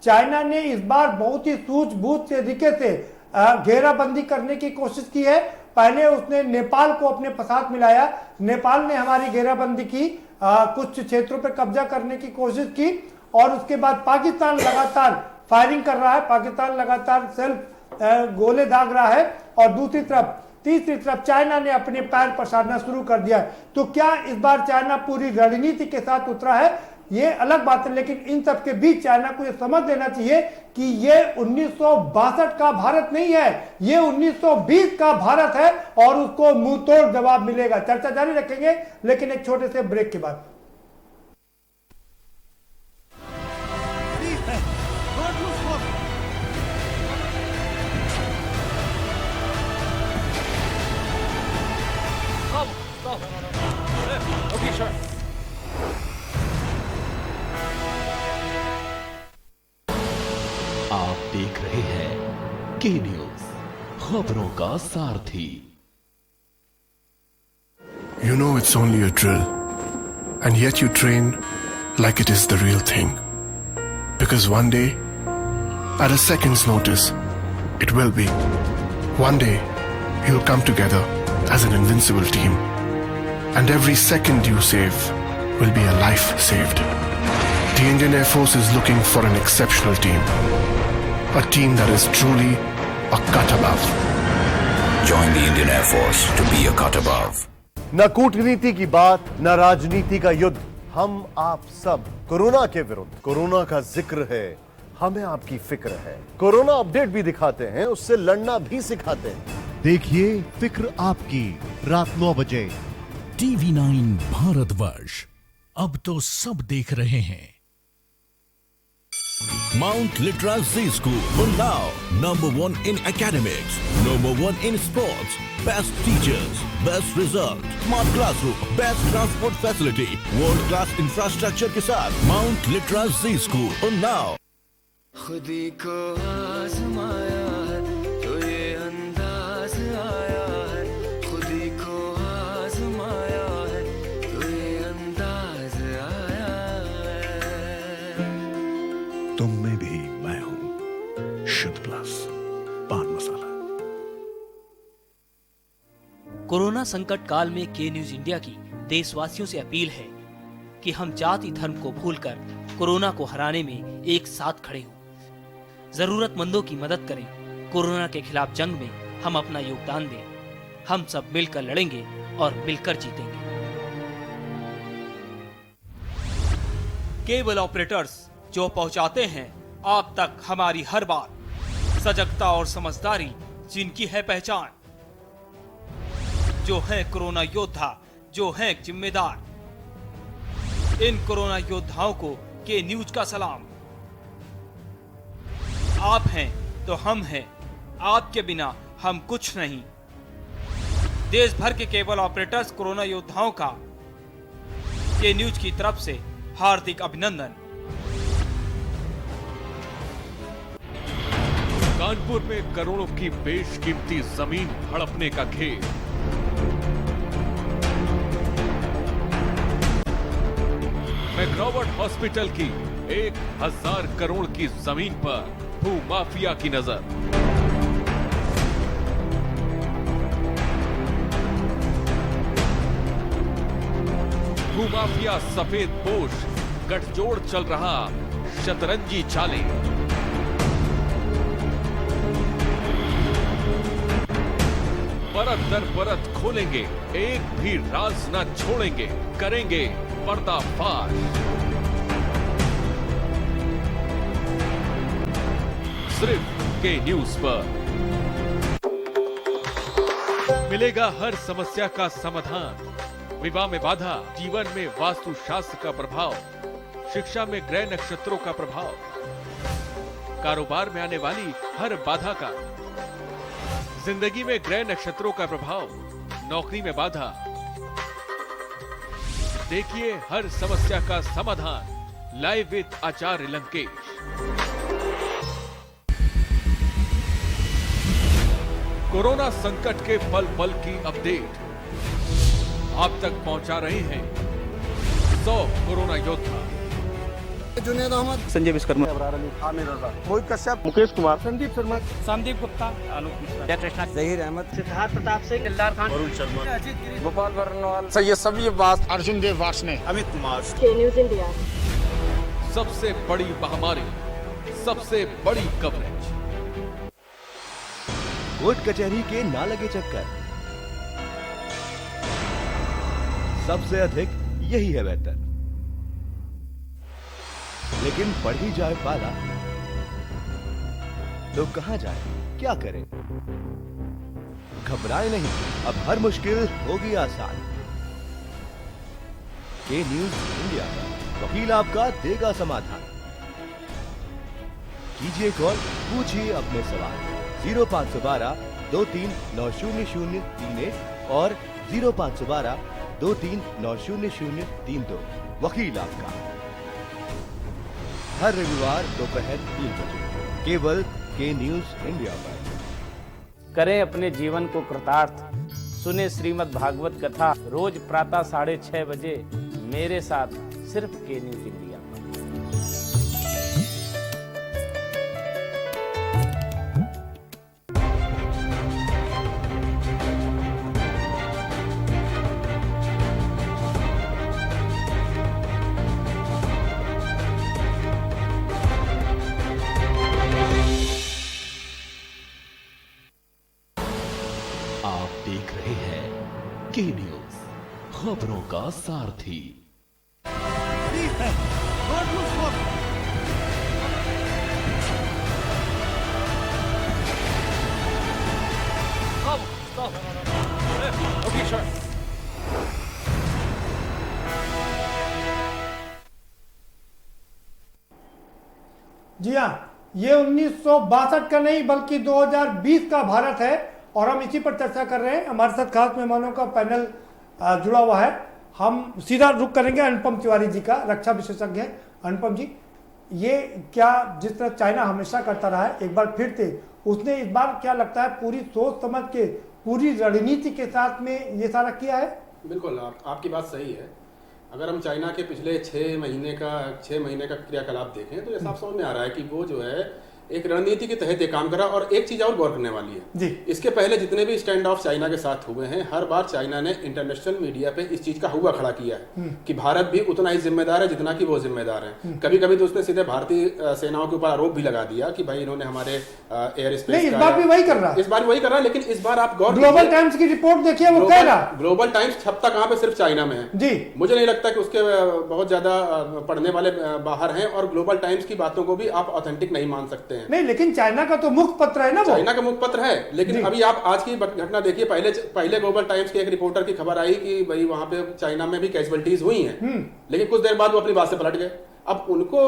चाइना ने इस बार बहुत ही सूझबूझ तरीके से घेराबंदी करने की कोशिश की है। पहले उसने नेपाल को अपने साथ मिलाया, नेपाल ने हमारी घेराबंदी की, कुछ क्षेत्रों पर कब्जा करने की कोशिश की, और उसके बाद पाकिस्तान लगातार फायरिंग कर रहा है, पाकिस्तान लगातार सेल्फ गोले दाग रहा है, और तीसरी तरफ चाइना ने अपने पैर पसारना शुरू कर दिया है। तो क्या इस बार चाइना पूरी रणनीति के साथ उतरा है? ये अलग बात है, लेकिन इन सब के बीच चाइना को ये समझ लेना चाहिए कि ये 1962 का भारत नहीं है, ये 1920 का भारत है, और उसको मुंह तोड़ जवाब मिलेगा। चर्चा जारी रखेंगे, लेकिन एक छोटे से ब्रेक के बाद। Okay, sure. आप देख रहे हैं के न्यूज, खबरों का सारथी। You know it's only a drill, and yet you train like it is the real thing. Because one day, at a second's notice, it will be. One day, you'll come together as an invincible team. And every second you save will be a life saved. The Indian Air Force is looking for an exceptional team. A team that is truly a cut above. Join the Indian Air Force to be a cut above. न कूटनीति की बात, न राजनीति का युद्ध, हम आप सब कोरोना के विरुद्ध। कोरोना का जिक्र है, हमें आपकी फिक्र है। कोरोना अपडेट भी दिखाते हैं, उससे लड़ना भी सिखाते हैं। देखिए फिक्र आपकी, रात 9 बजे TV9 भारतवर्ष, अब तो सब देख रहे हैं। Mount Litra Z School, Unnao, #1 in academics, #1 in sports, best teachers, best result, smart classroom, best transport facility, world class infrastructure के साथ Mount Litra Z School, Unnao। खुदी को आजमाया है तो ये अंदाज आया है, खुदी को आजमाया है तो ये अंदाज आया है। तुम में भी मैं हूं, शुद्ध प्लस पान मसाला। कोरोना संकट काल में के न्यूज इंडिया की देशवासियों से अपील है कि हम जाति धर्म को भूलकर कोरोना को हराने में एक साथ खड़े हों, जरूरतमंदों की मदद करें। कोरोना के खिलाफ जंग में हम अपना योगदान दें। हम सब मिलकर लड़ेंगे और मिलकर जीतेंगे। केबल ऑपरेटर्स जो पहुंचाते हैं आप तक हमारी हर बात, सजगता और समझदारी जिनकी है पहचान, जो है कोरोना योद्धा, जो है जिम्मेदार। इन कोरोना योद्धाओं को के न्यूज का सलाम। आप हैं तो हम हैं, आपके बिना हम कुछ नहीं। देश भर के केबल ऑपरेटर्स कोरोना योद्धाओं का के न्यूज की तरफ से हार्दिक अभिनंदन। कानपुर में करोड़ों की बेशकीमती जमीन हड़पने का खेल। मैक्रोवर्ट हॉस्पिटल की 1000 करोड़ की जमीन पर भूमाफिया की नजर। भूमाफिया सफेद पोश गठजोड़ चल रहा शतरंजी चाले। परत दर परत खोलेंगे, एक भी राज न छोड़ेंगे, करेंगे पर्दाफाश। सिर्फ के न्यूज पर मिलेगा हर समस्या का समाधान। विवाह में बाधा, जीवन में वास्तुशास्त्र का प्रभाव, शिक्षा में ग्रह नक्षत्रों का प्रभाव, कारोबार में आने वाली हर बाधा का, जिंदगी में ग्रह नक्षत्रों का प्रभाव, नौकरी में बाधा। देखिए हर समस्या का समाधान live with Acharya Lankesh. Corona संकट के पल पल की अपडेट आप तक पहुंचा रहे हैं 100 कोरोना योद्धा। जुनेद अहमद, संजय विश्वकर्मा, आमिर रजा, मोहित कश्यप, मुकेश कुमार, संदीप शर्मा, संदीप गुप्ता, आलोक मिश्रा, जयकृष्णा, जहीर अहमद, सिद्धार्थ प्रताप सिंह, इल्लार खान, वरुण शर्मा, अजीत गिरी, गोपाल वर्णवाल, सैयद सभी अब्बास, अर्जुन देव वार्ष्णे, अमित कुमार। के न्यूज इंडिया सबसे बड़ी महामारी, सबसे बड़ी कवरेज। कोर्ट कचहरी के ना लगे चक्कर, सबसे अधिक यही है बेहतर। लेकिन बढ़ ही जाए पाला तो कहां जाए, क्या करें? घबराए नहीं, अब हर मुश्किल होगी आसान। के न्यूज इंडिया का वकील आपका देगा समाधान। कीजिए कॉल, पूछिए अपने सवाल। 0512 23 90031 और 0512 23900032। वकील आपका, हर रविवार दोपहर 3 बजे केवल के न्यूज इंडिया पर। करें अपने जीवन को कृतार्थ, सुने श्रीमद् भागवत कथा रोज प्रातः 6:30 बजे मेरे साथ सिर्फ के न्यूज इंडिया पर। आप देख रहे हैं के न्यूज, खबरों का सारथी। Okay, sure. जी हाँ, ये 1962 का नहीं बल्कि 2020 का भारत है और हम इसी पर चर्चा कर रहे हैं। हमारे साथ खास मेहमानों का पैनल जुड़ा हुआ है। हम सीधा रुख करेंगे अनुपम तिवारी जी का, रक्षा विशेषज्ञ हैं। अनुपम जी, ये क्या जिस तरह चाइना हमेशा करता रहा है, एक बार फिर से उसने इस बार क्या लगता है पूरी सोच समझ के, पूरी रणनीति के साथ में ये सारा किया है? बिल्कुल, आपकी बात सही है। अगर हम चाइना के पिछले 6 महीने का क्रियाकलाप देखें तो ये साफ समझ में आ रहा है कि वो जो है एक रणनीति के तहत ये काम करा। और एक चीज और गौर करने वाली है जी, इसके पहले जितने भी स्टैंड ऑफ चाइना के साथ हुए हैं, हर बार चाइना ने इंटरनेशनल मीडिया पे इस चीज का हुआ खड़ा किया है कि भारत भी उतना ही जिम्मेदार है जितना कि वो जिम्मेदार है। कभी कभी तो उसने सीधे भारतीय सेनाओं के ऊपर आरोप भी लगा दिया कि भाई इन्होंने हमारे एयर स्पेस, इस बार भी वही कर रहा है। इस बार वही कर रहा है। लेकिन इस बार आप गौर, ग्लोबल टाइम्स की रिपोर्ट देखिए, वो कह रहा ग्लोबल टाइम्स छपता कहाँ पे, सिर्फ चाइना में है जी। मुझे नहीं लगता कि उसके बहुत ज्यादा पढ़ने वाले बाहर हैं, और ग्लोबल टाइम्स की बातों को भी आप ऑथेंटिक नहीं मान सकते हैं। नहीं, लेकिन चाइना का तो मुख पत्र है ना, वो चाइना का मुख पत्र है। लेकिन अभी आप आज की घटना देखिए, पहले ग्लोबल टाइम्स के एक रिपोर्टर की खबर आई कि भाई वहां पे चाइना में भी कैजुअलिटीज हुई हैं, लेकिन कुछ देर बाद वो अपनी बात से पलट गए। अब उनको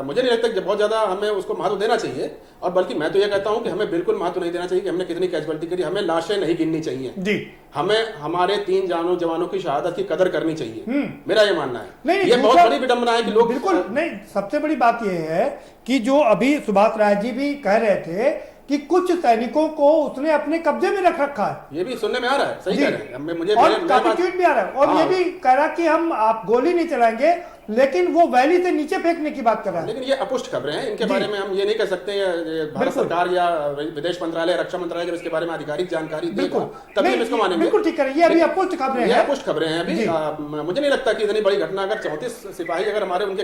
मुझे नहीं लगता कि बहुत ज्यादा हमें उसको महत्व देना चाहिए, और बल्कि मैं तो ये कहता हूं कि हमें बिल्कुल महत्व नहीं देना चाहिए कि हमने कितनी कैजुअलिटी करी। हमें लाशें नहीं गिननी चाहिए जी, हमें हमारे 3 जवानों की शहादत की कदर करनी चाहिए। मेरा ये मानना है। नहीं, ये बहुत बड़ी विडंबना है कि लोग, बिल्कुल नहीं। सबसे बड़ी बात यह है कि जो अभी सुभाष राय जी भी कह रहे थे कि कुछ सैनिकों को उसने अपने कब्जे में रख रखा है, ये भी सुनने में आ रहा है। सही कह रहे हैं। मुझे काफी ट्वीट भी आ रहा है, और ये भी कह रहा कि हम आप गोली नहीं चलाएंगे, लेकिन वो वैली से नीचे फेंकने की बात कर रहा है। लेकिन ये अपुष्ट खबरें हैं, इनके बारे में हम ये नहीं कह सकते भारत सरकार या विदेश मंत्रालय, रक्षा मंत्रालय जब इसके बारे में आधिकारिक जानकारी देगा तभी हम इसको मानेंगे। बिल्कुल ठीक है, ये अभी अपुष्ट खबरें हैं, अपुष्ट खबरें हैं अभी। मुझे नहीं लगता कि इतनी बड़ी घटना, अगर 34 सिपाही अगर हमारे उनके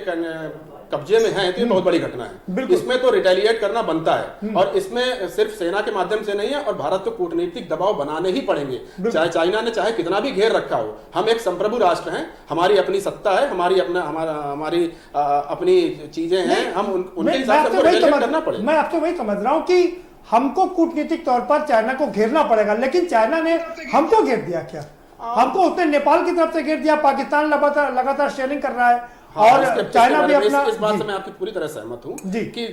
कब्जे में हैं तो ये बहुत बड़ी घटना है। इसमें तो रिटेलिएट करना बनता है, और इसमें सिर्फ सेना के माध्यम से नहीं है, और भारत को कूटनीतिक दबाव बनाने ही पड़ेंगे। चाहे चाइना ने चाहे कितना भी घेर रखा हो, हम एक संप्रभु राष्ट्र हैं, हमारी अपनी सत्ता है, हमारी अपनी चीजें हैं, हम उनके हिसाब से रिटेलिएट करना पड़ेगा। मैं आपसे वही समझ रहा हूँ कि हमको कूटनीतिक तौर पर चाइना को घेरना पड़ेगा, लेकिन चाइना ने हमको घेर दिया क्या? हमको उसने नेपाल की तरफ से घेर दिया, पाकिस्तान लगातार शेयरिंग कर रहा है, और चाइना भी अपना। इस बात से मैं आपकी पूरी तरह सहमत हूँ कि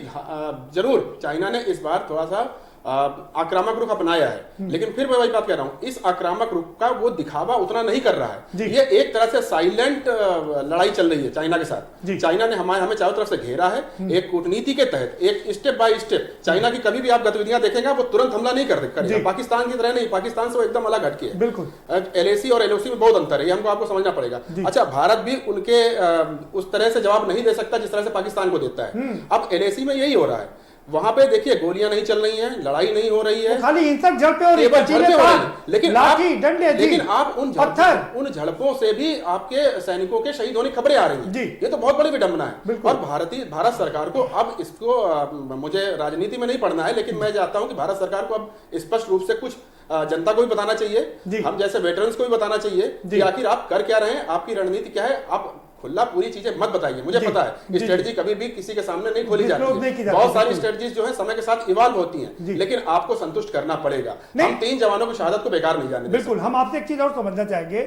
जरूर चाइना ने इस बार थोड़ा सा आक्रामक रुख अपनाया है, लेकिन फिर मैं वही बात कह रहा हूं, इस आक्रामक रुख का वो दिखावा उतना नहीं कर रहा है। ये एक तरह से साइलेंट लड़ाई चल रही है चाइना के साथ। चाइना ने हमें चारों तरफ से घेरा है, एक कूटनीति के तहत, एक स्टेप बाय स्टेप। चाइना की कभी भी आप गतिविधियां देखेंगे वो तुरंत हमला नहीं करेगा, पाकिस्तान की तरह नहीं। पाकिस्तान से वो एकदम अलग हटके है। बिल्कुल, एलएसी और एलओसी में बहुत अंतर है, ये हमको आपको समझना पड़ेगा। अच्छा, भारत भी उनके उस तरह से जवाब नहीं दे सकता जिस तरह से पाकिस्तान को देता है। अब एलएसी में यही हो रहा है, वहां पे देखिए गोलियां नहीं चल रही हैं, लड़ाई नहीं हो रही है, खाली हिंसक झड़पें हो रही है, लेकिन आप उन झड़पों से भी आपके सैनिकों के शहीद होने की खबरें आ रही हैं। ये तो बहुत बड़ी विडंबना है। और भारत सरकार को अब इसको, मुझे राजनीति में नहीं पढ़ना है, लेकिन मैं चाहता हूं कि भारत सरकार को अब स्पष्ट रूप से कुछ जनता को भी बताना चाहिए, हम जैसे वेटरन्स को भी बताना चाहिए कि आखिर आप कर क्या रहे हैं, आपकी रणनीति क्या है। आप खुला पूरी चीजें मत बताइए। मुझे पता है स्ट्रेटजी कभी भी किसी के सामने नहीं खोली जाती है, बहुत सारी स्ट्रेटजीज जो है समय के साथ इवॉल्व होती हैं, लेकिन आपको संतुष्ट करना पड़ेगा। हम 3 जवानों की शहादत को बेकार नहीं जाने देंगे। बिल्कुल, हम आपसे एक चीज और समझना चाहेंगे,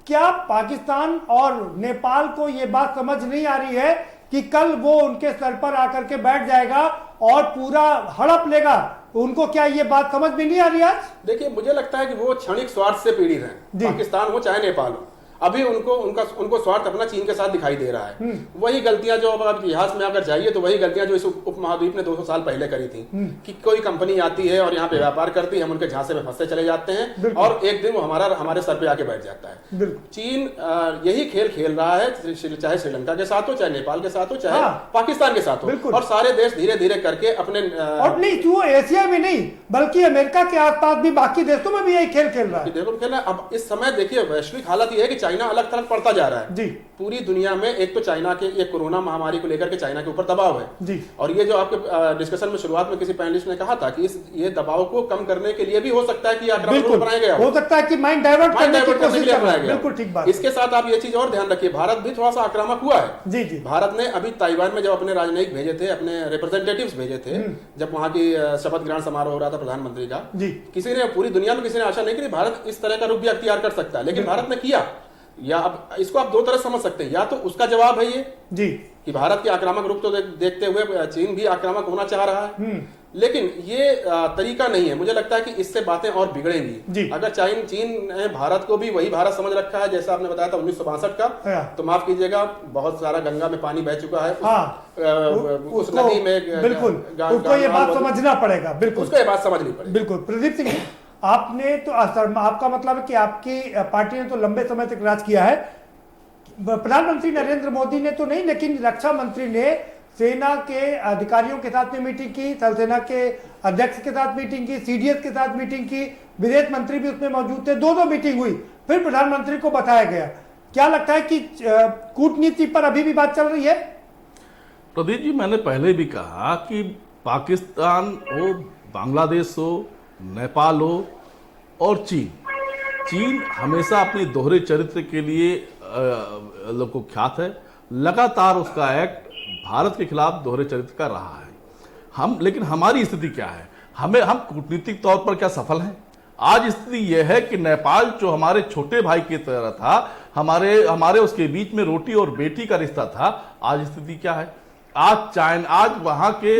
क्या पाकिस्तान और नेपाल को यह बात समझ नहीं आ रही है कि कल वो उनके सर पर आकर के बैठ जाएगा और पूरा हड़प लेगा? उनको क्या ये बात समझ में नहीं आ रही आज? देखिए, मुझे लगता है कि वो क्षणिक स्वार्थ से पीड़ित हैं, पाकिस्तान हो चाहे नेपाल हो। अभी उनको स्वार्थ अपना चीन के साथ दिखाई दे रहा है। वही गलतियां जो अब इतिहास में अगर जाइए तो वही गलतियां जो इस उपमहाद्वीप ने 200 साल पहले करी थी कि कोई कंपनी आती है और यहाँ पे व्यापार करती है, हम उनके झांसे में फंसते चले जाते हैं और एक दिन वो हमारे सर पे आके बैठ जाता है। चीन यही खेल खेल रहा है, चाहे श्रीलंका के साथ हो, चाहे नेपाल के साथ हो, चाहे पाकिस्तान के साथ हो, और सारे देश धीरे धीरे करके अपने और नहीं वो एशिया में नहीं बल्कि अमेरिका के आसपास भी बाकी देशों में भी यही खेल खेल रहा है। अब इस समय देखिए वैश्विक हालत यह है कि चाइना अलग थलग पड़ता जा रहा है जी। पूरी दुनिया में एक तो चाइना के ये कोरोना महामारी को लेकर के चाइना के ऊपर दबाव है जी। और ये जो आपके डिस्कशन में शुरुआत में किसी पैनलिस्ट ने कहा था कि ये दबाव को कम करने के लिए भी हो सकता है कि आक्रमण बनाया गया हो सकता है कि माइंड डाइवर्ट करने की कोशिश बनाया गया। बिल्कुल ठीक बात। इसके साथ आप ये चीज और ध्यान रखिए, भारत भी थोड़ा सा आक्रामक हुआ है जी जी। भारत ने अभी ताइवान में जब अपने राजनयिक भेजे थे, अपने रिप्रेजेंटेटिव्स भेजे थे, जब वहां की शपथ ग्रहण समारोह हो रहा था प्रधानमंत्री का, किसी ने पूरी दुनिया में किसी ने आशा नहीं करी भारत इस तरह का रुख भी अख्तियार कर सकता है, लेकिन भारत ने किया। या अब इसको आप दो तरह समझ सकते हैं, या तो उसका जवाब है ये जी कि भारत के आक्रामक रूप तो देखते हुए चीन भी आक्रामक होना चाह रहा है, लेकिन ये तरीका नहीं है। मुझे लगता है कि इससे बातें और बिगड़ेंगी। अगर चीन ने भारत को भी वही भारत समझ रखा है जैसा आपने बताया था 1962 का, तो माफ कीजिएगा बहुत सारा गंगा में पानी बह चुका है उस नदी में, बिल्कुल उसको ये बात समझना पड़ेगा, बिल्कुल उसको ये बात समझनी पड़ेगी। बिल्कुल। प्रदीप सिंह जी, आपने तो आपका मतलब है कि आपकी पार्टी ने तो लंबे समय तक राज किया है, प्रधानमंत्री नरेंद्र मोदी ने तो नहीं, लेकिन रक्षा मंत्री ने सेना के अधिकारियों के साथ में मीटिंग की, थल सेना के अध्यक्ष के साथ मीटिंग की, सीडीएस के साथ मीटिंग की, विदेश मंत्री भी उसमें मौजूद थे, दो मीटिंग हुई, फिर प्रधानमंत्री को बताया गया। क्या लगता है कि कूटनीति पर अभी भी बात चल रही है? प्रदीप जी, मैंने पहले भी कहा कि पाकिस्तान हो, बांग्लादेश हो, नेपाल हो और चीन हमेशा अपनी दोहरे चरित्र के लिए लोग को ख्यात है। लगातार उसका एक्ट भारत के खिलाफ दोहरे चरित्र का रहा है। लेकिन हमारी स्थिति क्या है? हम कूटनीतिक तौर पर क्या सफल हैं? आज स्थिति यह है कि नेपाल जो हमारे छोटे भाई की तरह था, हमारे उसके बीच में रोटी और बेटी का रिश्ता था, आज स्थिति क्या है? आज वहां के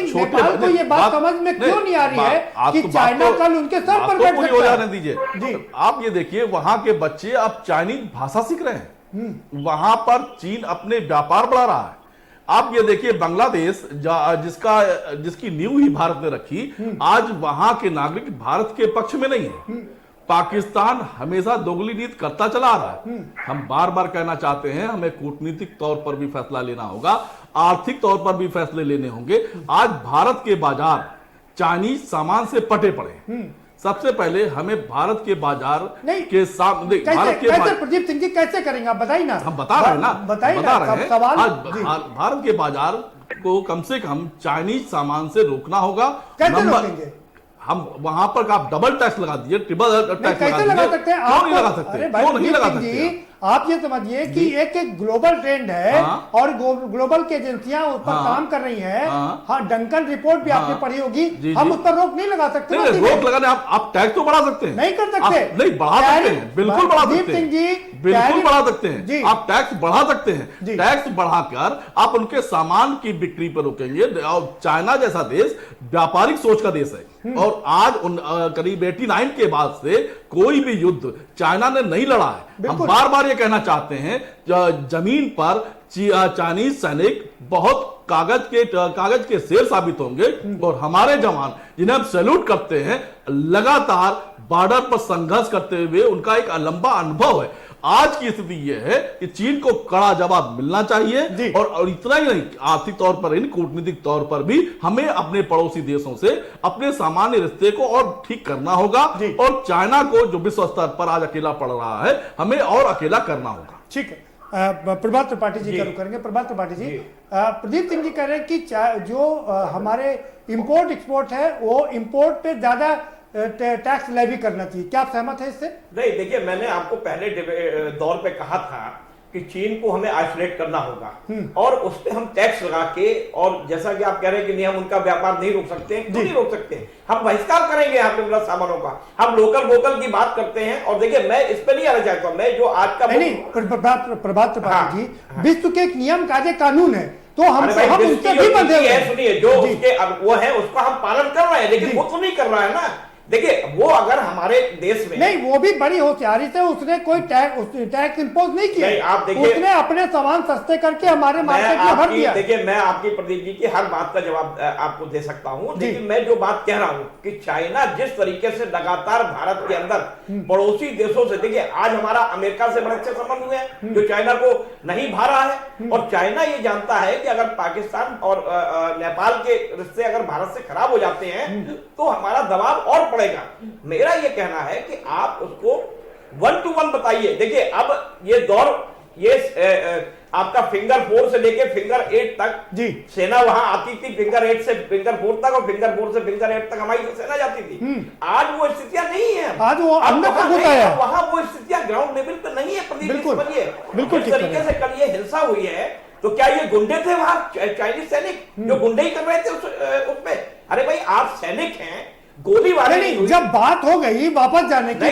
छोटे को ये बात समझ में क्यों नहीं आ रही है कि चाइना कल उनके सर पर बैठ सकता है? हो जाने दीजिए। आप ये देखिए वहां के बच्चे अब चाइनीज भाषा सीख रहे हैं, वहां पर चीन अपने व्यापार बढ़ा रहा है। आप ये देखिए बांग्लादेश जिसकी नींव ही भारत ने रखी, आज वहां के नागरिक भारत के पक्ष में नहीं है। पाकिस्तान हमेशा दोगली नीति करता चला आ रहा है। हम बार बार कहना चाहते हैं हमें कूटनीतिक तौर पर भी फैसला लेना होगा, आर्थिक तौर पर भी फैसले लेने होंगे। आज भारत के बाजार चाइनीज सामान से पटे पड़े। सबसे पहले हमें भारत के बाजार के सामने प्रदीप सिंह जी कैसे करेंगे आप बताइए ना। हम बता रहे हैं ना, बताइए भारत के बाजार को कम से कम चाइनीज सामान से रोकना होगा। कैसे रोकेंगे? हम वहां पर आप डबल टैक्स लगा दीजिए, ट्रिपल टैक्स कैसे लगा सकते हैं? क्यों नहीं लगा सकते? क्यों नहीं लगा सकते? आप ये समझिए कि एक ग्लोबल ट्रेंड है और ग्लोबल की एजेंसियां उस पर काम कर रही हैं। हाँ, डंकन रिपोर्ट भी आपने पढ़ी होगी। हम उस पर रोक नहीं लगा सकते। रोक लगाने आप टैक्स तो बढ़ा सकते हैं। नहीं कर सकते। नहीं बढ़ा सकते हैं, बिल्कुल बढ़ा सकते हैं, बिल्कुल बढ़ा सकते हैं। आप टैक्स बढ़ा सकते हैं। टैक्स बढ़ाकर आप उनके सामान की बिक्री पर रोकेंगे। चाइना जैसा देश व्यापारिक सोच का देश है और आज करीब 89 के बाद से कोई भी युद्ध चाइना ने नहीं लड़ा है। हम बार बार ये कहना चाहते हैं जमीन पर चाइनीज सैनिक बहुत कागज के शेर साबित होंगे और हमारे जवान जिन्हें हम सैल्यूट करते हैं लगातार बॉर्डर पर संघर्ष करते हुए उनका एक लंबा अनुभव है। आज की स्थिति यह है कि चीन को कड़ा जवाब मिलना चाहिए और इतना ही नहीं, आर्थिक तौर पर इन कूटनीतिक तौर पर भी हमें अपने पड़ोसी देशों से अपने सामान्य रिश्ते को और ठीक करना होगा और चाइना को जो विश्व स्तर पर आज अकेला पड़ रहा है हमें और अकेला करना होगा। ठीक है, प्रभात त्रिपाठी जी का रुख करेंगे। प्रभात त्रिपाठी जी, प्रदीप सिंह जी कह रहे हैं कि जो हमारे इंपोर्ट एक्सपोर्ट है वो इंपोर्ट पे ज्यादा टैक्स लेवी करना चाहिए। क्या आप सहमत है इससे? नहीं, देखिए मैंने आपको पहले दौर पे कहा था कि चीन को हमें आइसोलेट करना होगा और उस पर हम टैक्स लगा के, और जैसा कि आप कह रहे हैं कि नहीं हम उनका व्यापार नहीं रोक सकते, क्यों नहीं रोक सकते? हम बहिष्कार करेंगे यहाँ पे मतलब सामानों का। हम लोकल वोकल की बात करते हैं और देखिए मैं इस पे नहीं आना चाहता हूँ। मैं जो आज का प्रभात त्रिपाठी जी, विश्व के एक नियम कायदे कानून है तो हम उससे भी बंधे हुए हैं। सुनिए, जो उसके वो है उसका हम पालन कर रहे हैं, लेकिन वो तो नहीं कर रहा है ना। देखिए वो अगर हमारे देश में नहीं, वो भी बड़ी होशियारी से उसने कोई टैक्स इंपोज नहीं किया। नहीं, आप देखिए, उसने अपने सामान सस्ते करके हमारे मार्केट में भर दिया। देखिए मैं आपकी प्रदीप जी की हर बात का जवाब आपको दे सकता हूं, लेकिन मैं जो बात कह रहा हूं कि चाइना जिस तरीके से लगातार भारत के अंदर पड़ोसी देशों से, देखिए आज हमारा अमेरिका से बड़े अच्छे संबंध हुए हैं जो चाइना को नहीं भा रहा है, और चाइना ये जानता है कि अगर पाकिस्तान और नेपाल के रिश्ते अगर भारत से खराब हो जाते हैं तो हमारा दबाव और पड़ेगा। मेरा ये कहना है कि आप उसको 1 to 1 बताइए। देखिए अब ये दौर, ये आपका फिंगर 4 से लेके फिंगर 8 तक जी सेना वहां आती थी, फिंगर 8 से फिंगर 4 तक और फिंगर 4 से फिंगर 8 तक हमारी सेना जाती थी। आज वो स्थितियां नहीं है, आज वो अंदर तक होता है, वहां वो स्थितियां ग्राउंड लेवल पे नहीं है। बिल्कुल जिस तरीके से कल ये हिंसा हुई है, तो क्या ये गुंडे थे वहां चाइनीज सैनिक जो गुंडे ही कर रहे थे उसमें? अरे भाई आप सैनिक हैं, गोलीबारी नहीं हुई। जब बात हो गई वापस जाने की,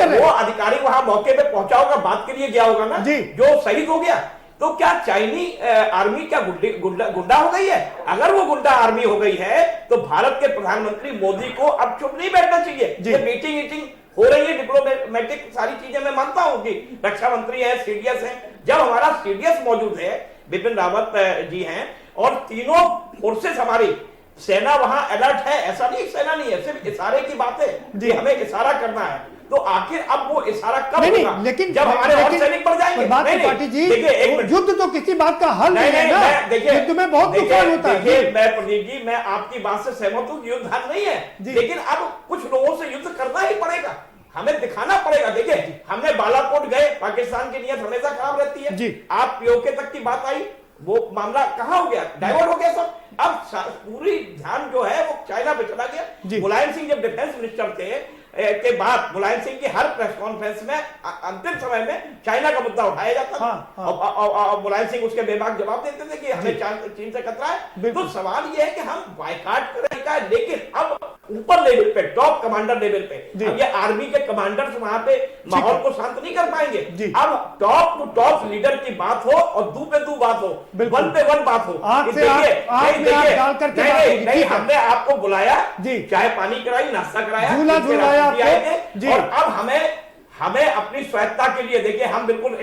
वो अधिकारी वहां मौके पे पहुंचा होगा, बात के लिए गया होगा ना जी, जो शहीद हो गया। तो क्या चाइनी आर्मी क्या गुंडा हो गई है? अगर वो गुंडा आर्मी हो गई है तो भारत के प्रधानमंत्री मोदी को अब चुप नहीं बैठना चाहिए। ये मीटिंग हो रही है, डिप्लोमेटिक सारी चीजें मैं मानता हूं कि रक्षा मंत्री है, सीडीएस है। जब हमारा सीडीएस मौजूद है, बिपिन रावत जी हैं, और तीनों फोर्सेस हमारी सेना वहां अलर्ट है, ऐसा नहीं सेना नहीं है, सिर्फ इशारे की बात है कि हमें इशारा करना है। तो आखिर अब वो इशारा कब होगा? लेकिन जब हमारे और सैनिक बढ़ जाएंगे। पाटिल जी, युद्ध तो किसी बात का हल नहीं है ना, युद्ध में बहुत नुकसान होता है। देखिए मैं प्रदीप जी, मैं आपकी बात से सहमत हूं कि युद्ध हल नहीं है, लेकिन अब कुछ लोगों से युद्ध करना ही पड़ेगा, हमें दिखाना पड़ेगा। देखिए हमने बालाकोट गए, पाकिस्तान की नीयत हमेशा खराब रहती है। आप पीओके तक की बात आई, वो मामला कहां हो गया, डाइवर्ट हो गया सब। अब पूरी ध्यान जो है वो चाइना पे चला गया। मुलायम सिंह जब डिफेंस मिनिस्टर थे के बाद मुलायम सिंह की हर प्रेस कॉन्फ्रेंस में अंतिम समय में चाइना का मुद्दा उठाया जाता था, और मुलायम सिंह उसके बेबाक जवाब देते थे कि हमें चीन से खतरा है। तो सवाल यह है कि हम बायकॉट करें का, लेकिन अब ऊपर लेवल पे, टॉप कमांडर लेवल पे, अब ये आर्मी के कमांडर्स वहां पे माहौल को शांत नहीं कर पाएंगे। अब टॉप टू टॉप लीडर की बात हो और दू पे दू बात हो, 1 पे 1 बात हो। नहीं, हमने आपको बुलाया, चाय पानी कराई, नाश्ता कराया, और अब हमें अपनी स्वायत्ता के लिए, देखिए हम बिल्कुल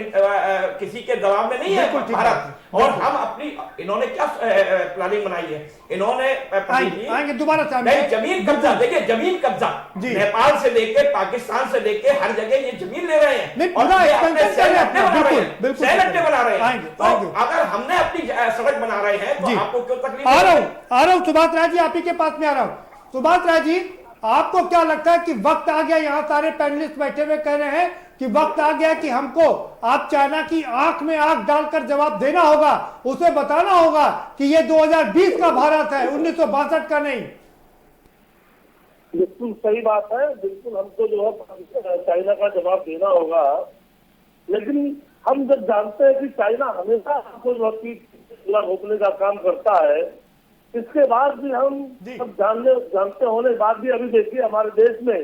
किसी के दबाव में नहीं है भारत, और हम अपनी, इन्होंने क्या प्लानिंग बनाई है, इन्होंने दोबारा जमीन कब्जा, देखिए जमीन कब्जा नेपाल से लेके पाकिस्तान से लेके हर जगह ये जमीन ले रहे हैं, और शहर अड्डे बना रहे हैं। तो अगर हमने अपनी सड़क बना रहे हैं तो आपको क्यों तकलीफ? आ रहा हूं सुभाष राय जी, आप ही के पास में आ रहा हूं। सुभाष राय जी, आपको क्या लगता है कि वक्त आ गया, यहाँ सारे पैनलिस्ट बैठे हुए कह रहे हैं कि वक्त आ गया कि हमको आप चाइना की आंख में आंख डालकर जवाब देना होगा, उसे बताना होगा कि ये 2020 का भारत है, 1962 का नहीं? बिल्कुल सही बात है, बिल्कुल हमको जो है चाइना का जवाब देना होगा। लेकिन हम जब जानते हैं कि चाइना हमेशा हमको जो पूरा रोकने का काम करता है, इसके बाद भी हम सब जानते होने के बाद भी, अभी देखिए हमारे देश में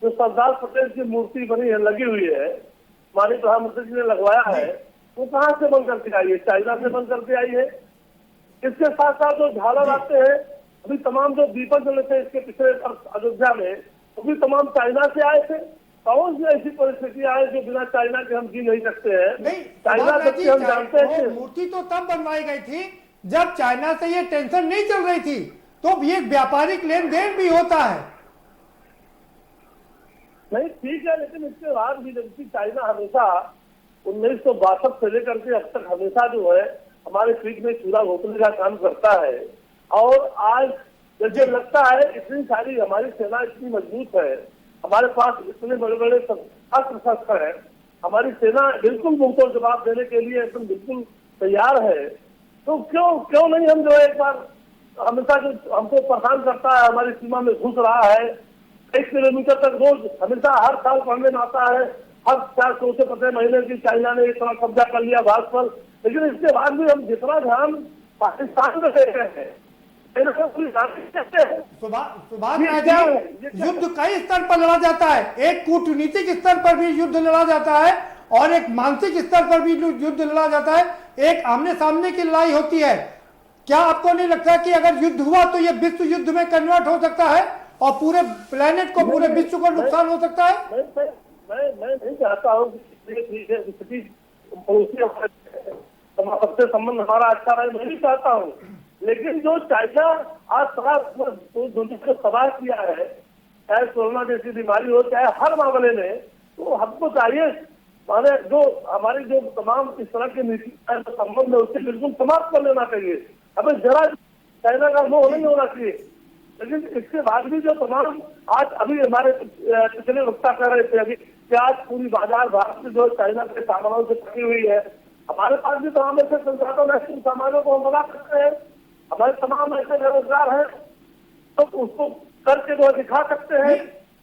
जो सरदार पटेल की मूर्ति बनी है, लगी हुई है, हमारे प्रधानमंत्री जी ने लगवाया है, वो कहाँ से बन करके आई है? चाइना से बन करके आई है। इसके साथ साथ जो झालर आते हैं, अभी तमाम जो दीपक जले थे इसके पिछले अयोध्या में, वो भी तमाम चाइना से आए थे। कौन सी ऐसी परिस्थिति आए जो बिना चाइना के हम जी नहीं सकते हैं? चाइना से हम जानते हैं मूर्ति तो तब बनवाई गई थी जब चाइना से ये टेंशन नहीं चल रही थी, तो ये व्यापारिक लेन देन भी होता है। नहीं ठीक है, लेकिन इसके बाद भी जबकि चाइना हमेशा 1962 से लेकर के अब तक हमेशा जो है हमारे पीठ में चूड़ा घोंपने का काम करता है। और आज जैसे लगता है इतनी सारी हमारी सेना इतनी मजबूत है, हमारे पास इतने बड़े बड़े अस्त्र शस्त्र है, हमारी सेना बिल्कुल मुंहतोड़ जवाब देने के लिए एकदम बिल्कुल तैयार है। तो क्यों नहीं हम जो एक बार, हमेशा जो हमको परेशान करता है, हमारी सीमा में घुस रहा है, 1 किलोमीटर तक रोज हमेशा हर साल पढ़ने में आता है, हर 4 से 5 महीने की चाइना ने इतना कब्जा कर लिया भारत पर। लेकिन इसके बाद भी हम जितना ध्यान पाकिस्तान में दे रहे हैं, सुभाष राय जी, युद्ध कई स्तर पर लड़ा जाता है, एक कूटनीतिक स्तर पर भी युद्ध लड़ा जाता है और एक मानसिक स्तर पर भी युद्ध लड़ा जाता है, एक आमने सामने की लड़ाई होती है। क्या आपको नहीं लगता कि अगर युद्ध हुआ तो ये विश्व युद्ध में कन्वर्ट हो सकता है और पूरे प्लेनेट को, पूरे विश्व को नुकसान हो सकता है? मैं नहीं चाहता हूँ स्थिति सबसे संबंध हमारा अच्छा रहे, मैं नहीं चाहता हूँ। लेकिन जो चाइना आज दुनिया को तबाह किया है, चाहे कोरोना जैसी बीमारी हो, चाहे हर मामले में, तो हमको चाहिए माने जो हमारी जो तमाम इस तरह की नीति संबंध है उससे बिल्कुल समाप्त कर लेना चाहिए। हमें जरा चाइना का मोह नहीं होना चाहिए। लेकिन इसके बाद भी जो तमाम आज अभी हमारे पिछले वक्ता कर रहे थे अभी कि आज पूरी बाजार भारत में जो चाइना के सामानों से पटी हुई है, हमारे पास भी तमाम ऐसे संसाधन है, सामानों को हम बना सकते हैं। हमारे तमाम ऐसे बेरोजगार हैं तो उसको करके जो दिखा सकते हैं।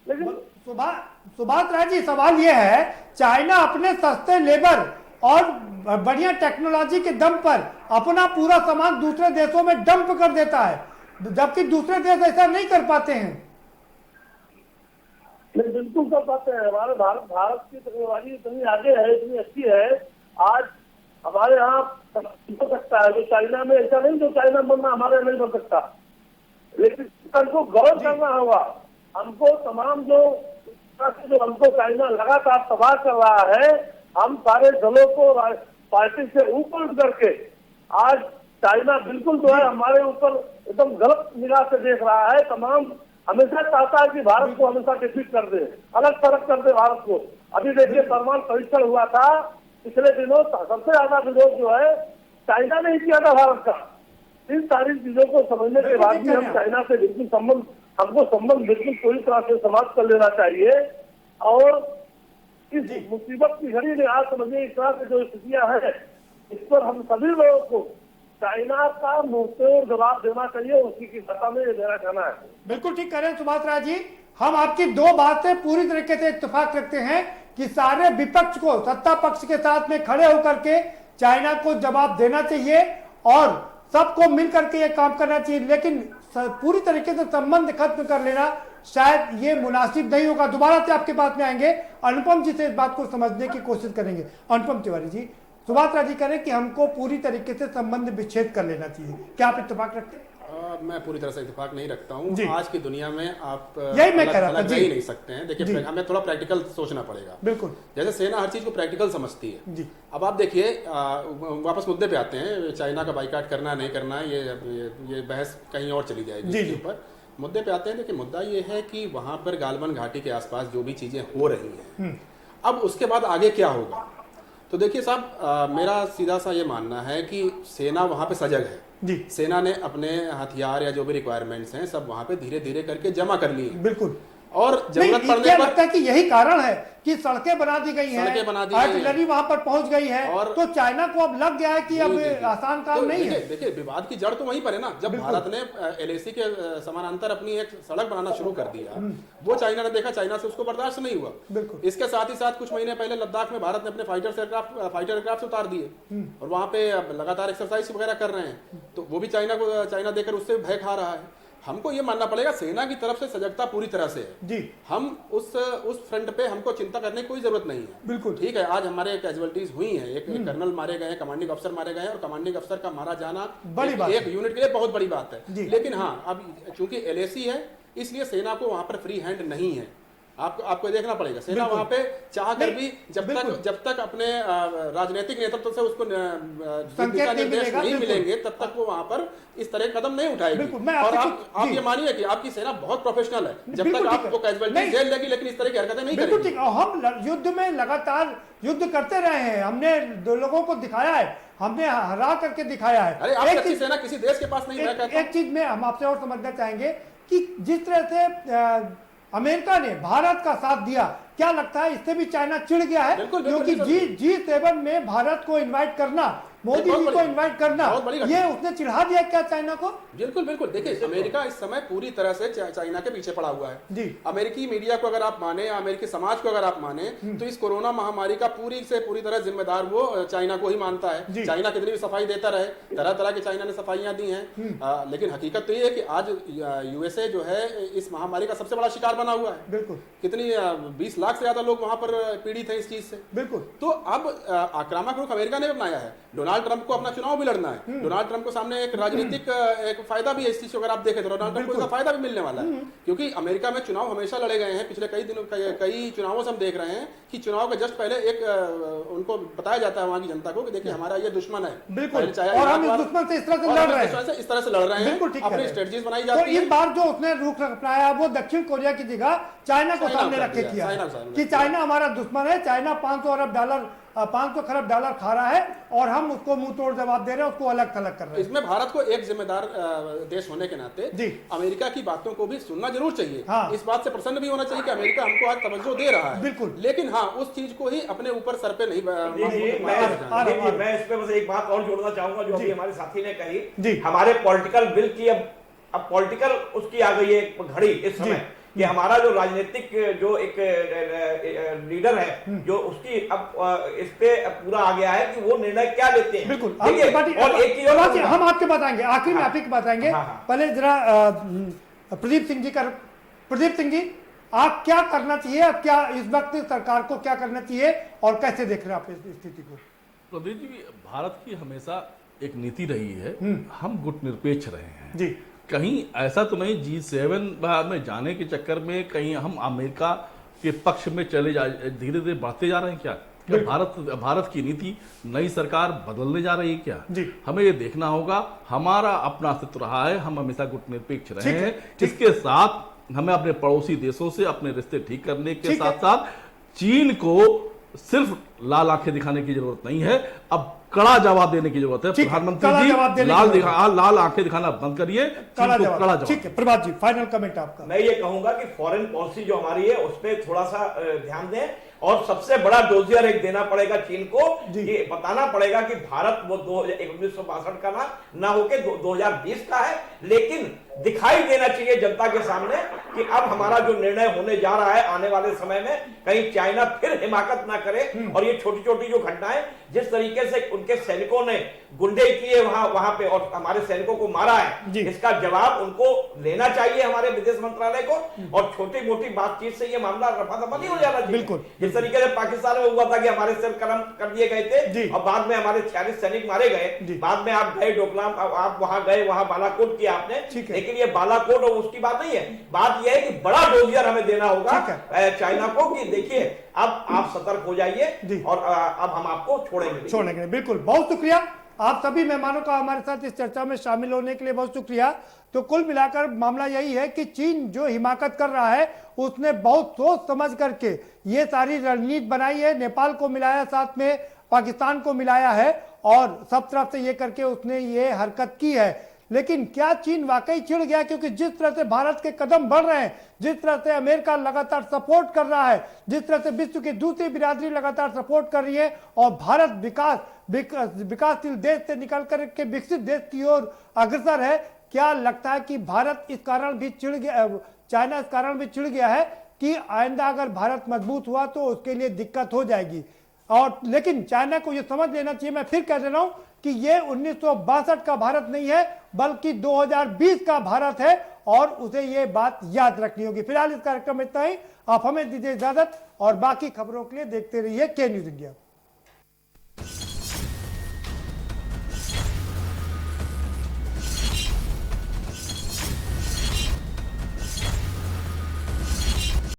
लेकिन सुभाष राय जी, सवाल ये है, चाइना अपने सस्ते लेबर और बढ़िया टेक्नोलॉजी के दम पर अपना पूरा सामान दूसरे देशों में डंप कर देता है, जबकि दूसरे देश ऐसा नहीं कर पाते हैं। नहीं, बिल्कुल कर पाते हैं। हमारे भारत की टेक्नोलॉजी इतनी आगे है, इतनी अच्छी है, आज हमारे यहाँ हो सकता है। जो चाइना में ऐसा नहीं, जो चाइना बनना हमारे नहीं बन सकता। लेकिन हमको गौर करना होगा। हमको तमाम जो हमको चाइना लगातार तबाह कर रहा है, हम सारे दलों को पार्टी से ऊपर उठ करके आज चाइना बिल्कुल जो है हमारे ऊपर एकदम गलत निगाह से देख रहा है। तमाम हमेशा चाहता है कि भारत को हमेशा डिफीट कर दे, अलग थलग कर दे भारत को। अभी देखिए परमाणु परीक्षण हुआ था पिछले दिनों, सबसे ज्यादा विरोध जो है चाइना ने ही किया था भारत का। इन सारी चीजों को समझने के बाद भी हम चाइना से बिल्कुल हमको संबंध बिल्कुल पूरी तरह से समाप्त कर लेना चाहिए। और इस मुसीबत की घड़ी में आज समझिए इस तरह से जो स्थितियां हैं, इस पर हम सभी लोगों को चाइना का मुंहतोड़ जवाब देना चाहिए। उसी की सत्ता में मेरा कहना है। बिल्कुल ठीक कह रहे हैं सुभाष राय जी। हम आपकी दो बातें पूरी तरीके से इत्तेफाक रखते हैं कि सारे विपक्ष को सत्ता पक्ष के साथ में खड़े होकर के चाइना को जवाब देना चाहिए और सबको मिलकर के ये काम करना चाहिए। लेकिन पूरी तरीके से संबंध खत्म कर लेना शायद ये मुनासिब नहीं होगा। दोबारा से आपके पास में आएंगे, अनुपम जी से इस बात को समझने की कोशिश करेंगे। अनुपम तिवारी जी, सुभाष राय जी कह रहे हैं कि हमको पूरी तरीके से संबंध विच्छेद कर लेना चाहिए, क्या आप इत्तेफाक रखते हैं? मैं पूरी तरह से इत्तेफाक नहीं रखता हूँ। आज की दुनिया में आप यही मैं कह रहा था, अलग नहीं सकते हैं। देखिए हमें थोड़ा प्रैक्टिकल सोचना पड़ेगा। बिल्कुल, जैसे सेना हर चीज को प्रैक्टिकल समझती है जी। अब आप देखिए, वापस मुद्दे पे आते हैं, चाइना का बाइकाट करना नहीं करना, ये बहस कहीं और चली जाएगी इसके ऊपर। मुद्दे पे आते हैं। देखिए मुद्दा ये है कि वहां पर गालवन घाटी के आसपास जो भी चीजें हो रही हैं, अब उसके बाद आगे क्या होगा। तो देखिए साहब, मेरा सीधा सा ये मानना है कि सेना वहां पे सजग है जी। सेना ने अपने हथियार या जो भी रिक्वायरमेंट्स हैं सब वहां पे धीरे धीरे करके जमा कर लिए। बिल्कुल, और जरूरत पड़ने पर लगता है कि यही कारण है कि सड़कें बना दी गई हैं, आर्टिलरी वहां पर पहुंच गई है, और तो चाइना को अब लग गया है कि अब आसान काम नहीं है। देखिए विवाद की जड़ तो वहीं पर है ना। जब भारत ने LAC के समानांतर अपनी एक सड़क बनाना शुरू कर दिया, वो चाइना ने देखा, चाइना से उसको बर्दाश्त नहीं हुआ। इसके साथ ही साथ कुछ महीने पहले लद्दाख में भारत ने अपने फाइटर एयरक्राफ्ट उतार दिए और वहां पे लगातार एक्सरसाइज वगैरह कर रहे हैं। तो वो भी चाइना देकर उससे भय खा रहा है। हमको ये मानना पड़ेगा सेना की तरफ से सजगता पूरी तरह से है जी। हम उस फ्रंट पे हमको चिंता करने की कोई जरूरत नहीं है। बिल्कुल ठीक है। आज हमारे कैजुअलिटीज हुई हैं, एक कर्नल मारे गए हैं, कमांडिंग अफसर मारे गए हैं, और कमांडिंग अफसर का मारा जाना एक यूनिट के लिए बहुत बड़ी बात है। लेकिन हाँ, अब चूंकि LAC है इसलिए सेना को वहां पर फ्री हैंड नहीं है। आपको देखना पड़ेगा, सेना वहां पे चाह कर भी जब तक अपने राजनीतिक नेतृत्व से उसको दिशा निर्देश नहीं मिलेंगे तब तक वो वहां पर इस तरह कदम नहीं उठाएगी। और आप ये मानिए कि आपकी सेना बहुत प्रोफेशनल है, जब तक आपको कैजुअलिटी जेल लेगी, लेकिन इस तरह की हरकतें नहीं करेगी। हम युद्ध में लगातार युद्ध करते रहे हैं, हमने लोगों को दिखाया है, हमने हरा करके दिखाया है। अरे आपकी अच्छी सेना किसी देश के पास नहीं है। एक चीज में हम आपसे और समझना चाहेंगे कि जिस तरह से अमेरिका ने भारत का साथ दिया, क्या लगता है इससे भी चाइना चिढ़ गया है? क्योंकि G7 में भारत को इनवाइट करना, मोदी जी को इनवाइट करना, ये उसने चिढ़ा दिया क्या चाइना को? बिल्कुल बिल्कुल। देखिए अमेरिका इस समय पूरी तरह से चाइना के पीछे पड़ा हुआ है जी। अमेरिकी मीडिया को अगर आप माने, अमेरिकी समाज को अगर आप माने, तो इस कोरोना महामारी का पूरी तरह जिम्मेदार वो चाइना को ही मानता है। चाइना कितनी भी सफाई देता रहे, तरह तरह की चाइना ने सफाइयां दी हैं, लेकिन हकीकत तो ये है कि आज USA जो है इस महामारी का सबसे बड़ा शिकार बना हुआ है। बिल्कुल, कितनी 20 लाख से ज्यादा लोग वहां पर पीड़ित हैं इस चीज से। बिल्कुल। तो अब आक्रामक रुख अमेरिका ने अपनाया है। डोनाल्ड डोनाल्ड ट्रंप को अपना चुनाव भी लड़ना है। डोनाल्ड ट्रंप को सामने एक राजनीतिक एक फायदा भी है इस चीज को, अगर आप देखें तो डोनाल्ड ट्रंप को इसका फायदा भी मिलने वाला है, क्योंकि अमेरिका में चुनाव हमेशा लड़े गए हैं। पिछले कई चुनावों से हम देख रहे हैं कि चुनाव के जस्ट पहले एक उनको बताया जाता है वहां की जनता को कि देखिए हमारा ये दुश्मन है, बिल्कुल, और हम इस दुश्मन से इस तरह से लड़ रहे हैं, इस तरह से लड़ रहे हैं, अपनी स्ट्रेटजीज बनाई जाती है। इस बार जो उसने रुख अपनाया वो दक्षिण कोरिया की जगह चाइना को सामने रख के किया कि चाइना हमारा दुश्मन है, चाइना 500 खरब डॉलर खा रहा है और हम उसको मुंह तोड़ जवाब दे रहे हैं, उसको अलग थलग कर रहे हैं। इसमें भारत को एक जिम्मेदार देश होने के नाते अमेरिका की बातों को भी सुनना जरूर चाहिए। इस बात से प्रसन्न भी होना चाहिए कि अमेरिका हमको आज तवज्जो दे रहा है, बिल्कुल, लेकिन हाँ उस चीज को ही अपने ऊपर सर पे नहीं। मैं इस पे बस एक बात और जोड़ना चाहूंगा जो अभी हमारे साथी ने कही, हमारे पॉलिटिकल बिल की अब पॉलिटिकल उसकी आ गई है घड़ी इस समय कि हमारा जो राजनीतिक जो एक लीडर है जो उसकी अब इस पे पूरा आ गया है कि वो निर्णय क्या लेते हैं। बिल्कुल, और एक चीज हम आपके बताएंगे, आखिरी में आप ही बताएंगे। पहले जरा प्रदीप सिंह जी आप क्या करना चाहिए, अब क्या इस वक्त सरकार को क्या करना चाहिए और कैसे देख रहे हैं आप इस स्थिति को? प्रदीप जी, भारत की हमेशा एक नीति रही है, हम गुटनिरपेक्ष रहे हैं जी। कहीं ऐसा तो नहीं G7 में जाने के चक्कर में कहीं हम अमेरिका के पक्ष में चले जा धीरे धीरे बढ़ते जा रहे हैं क्या? भारत की नीति नई सरकार बदलने जा रही है क्या? हमें ये देखना होगा। हमारा अपना अस्तित्व रहा है, हम हमेशा गुटनिरपेक्ष रहे हैं। इसके साथ हमें अपने पड़ोसी देशों से अपने रिश्ते ठीक करने के साथ साथ चीन को सिर्फ लाल आंखें दिखाने की जरूरत नहीं है, अब कड़ा जवाब देने की जरूरत है। प्रधानमंत्री जी लाल आंखें दिखाना बंद करिए, कड़ा जवाब। ठीक है, प्रभात जी फाइनल कमेंट आपका। मैं ये कहूंगा कि फॉरेन पॉलिसी जो हमारी है उस पर थोड़ा सा ध्यान दें और सबसे बड़ा डोजियर एक देना पड़ेगा चीन को, ये बताना पड़ेगा कि भारत वो 1962 का ना होके 2020 का है, लेकिन दिखाई देना चाहिए जनता के सामने कि अब हमारा जो निर्णय होने जा रहा है आने वाले समय में कहीं चाइना फिर हिमाकत ना करे और ये छोटी छोटी जो घटनाएं जिस तरीके से उनके सैनिकों ने गुंडे किए वहां पे और हमारे सैनिकों को मारा है, इसका जवाब उनको लेना चाहिए हमारे विदेश मंत्रालय को। और छोटी मोटी बातचीत से ये मामला रफा-दफा नहीं हो जाना चाहिए। बिल्कुल, जिस तरीके से पाकिस्तान में हुआ था कि हमारे सिर कलम कर दिए गए थे और बाद में हमारे 46 सैनिक मारे गए। बाद में आप गए डोकलाम, आप वहां गए, वहां बालाकोट किया आपने, लेकिन ये बालाकोट और उसकी बात नहीं है। बात यह है कि बड़ा डोजियर हमें देना होगा चाइना को कि देखिए अब आप सतर्क हो जाइए और अब हम आपको छोड़ेंगे। बिल्कुल, बहुत शुक्रिया आप सभी मेहमानों का हमारे साथ इस चर्चा में शामिल होने के लिए, बहुत शुक्रिया। तो कुल मिलाकर मामला यही है कि चीन जो हिमाकत कर रहा है उसने बहुत सोच समझ करके ये सारी रणनीति बनाई है, नेपाल को मिलाया, साथ में पाकिस्तान को मिलाया है और सब तरफ से ये करके उसने ये हरकत की है। लेकिन क्या चीन वाकई चिढ़ गया? क्योंकि जिस तरह से भारत के कदम बढ़ रहे हैं, जिस तरह से अमेरिका लगातार सपोर्ट कर रहा है, जिस तरह से विश्व की दूसरी बिरादरी लगातार सपोर्ट कर रही है और भारत विकासशील देश से निकल कर के विकसित देश की ओर अग्रसर है, क्या लगता है कि भारत इस कारण भी चिढ़ गया, चाइना इस कारण भी चिढ़ गया है कि आइंदा अगर भारत मजबूत हुआ तो उसके लिए दिक्कत हो जाएगी? और लेकिन चाइना को यह समझ लेना चाहिए, मैं फिर कह रहा हूं कि ये 1962 का भारत नहीं है बल्कि 2020 का भारत है और उसे ये बात याद रखनी होगी। फिलहाल इस कार्यक्रम में इतना ही। आप हमें दीजिए इजाजत और बाकी खबरों के लिए देखते रहिए के न्यूज इंडिया।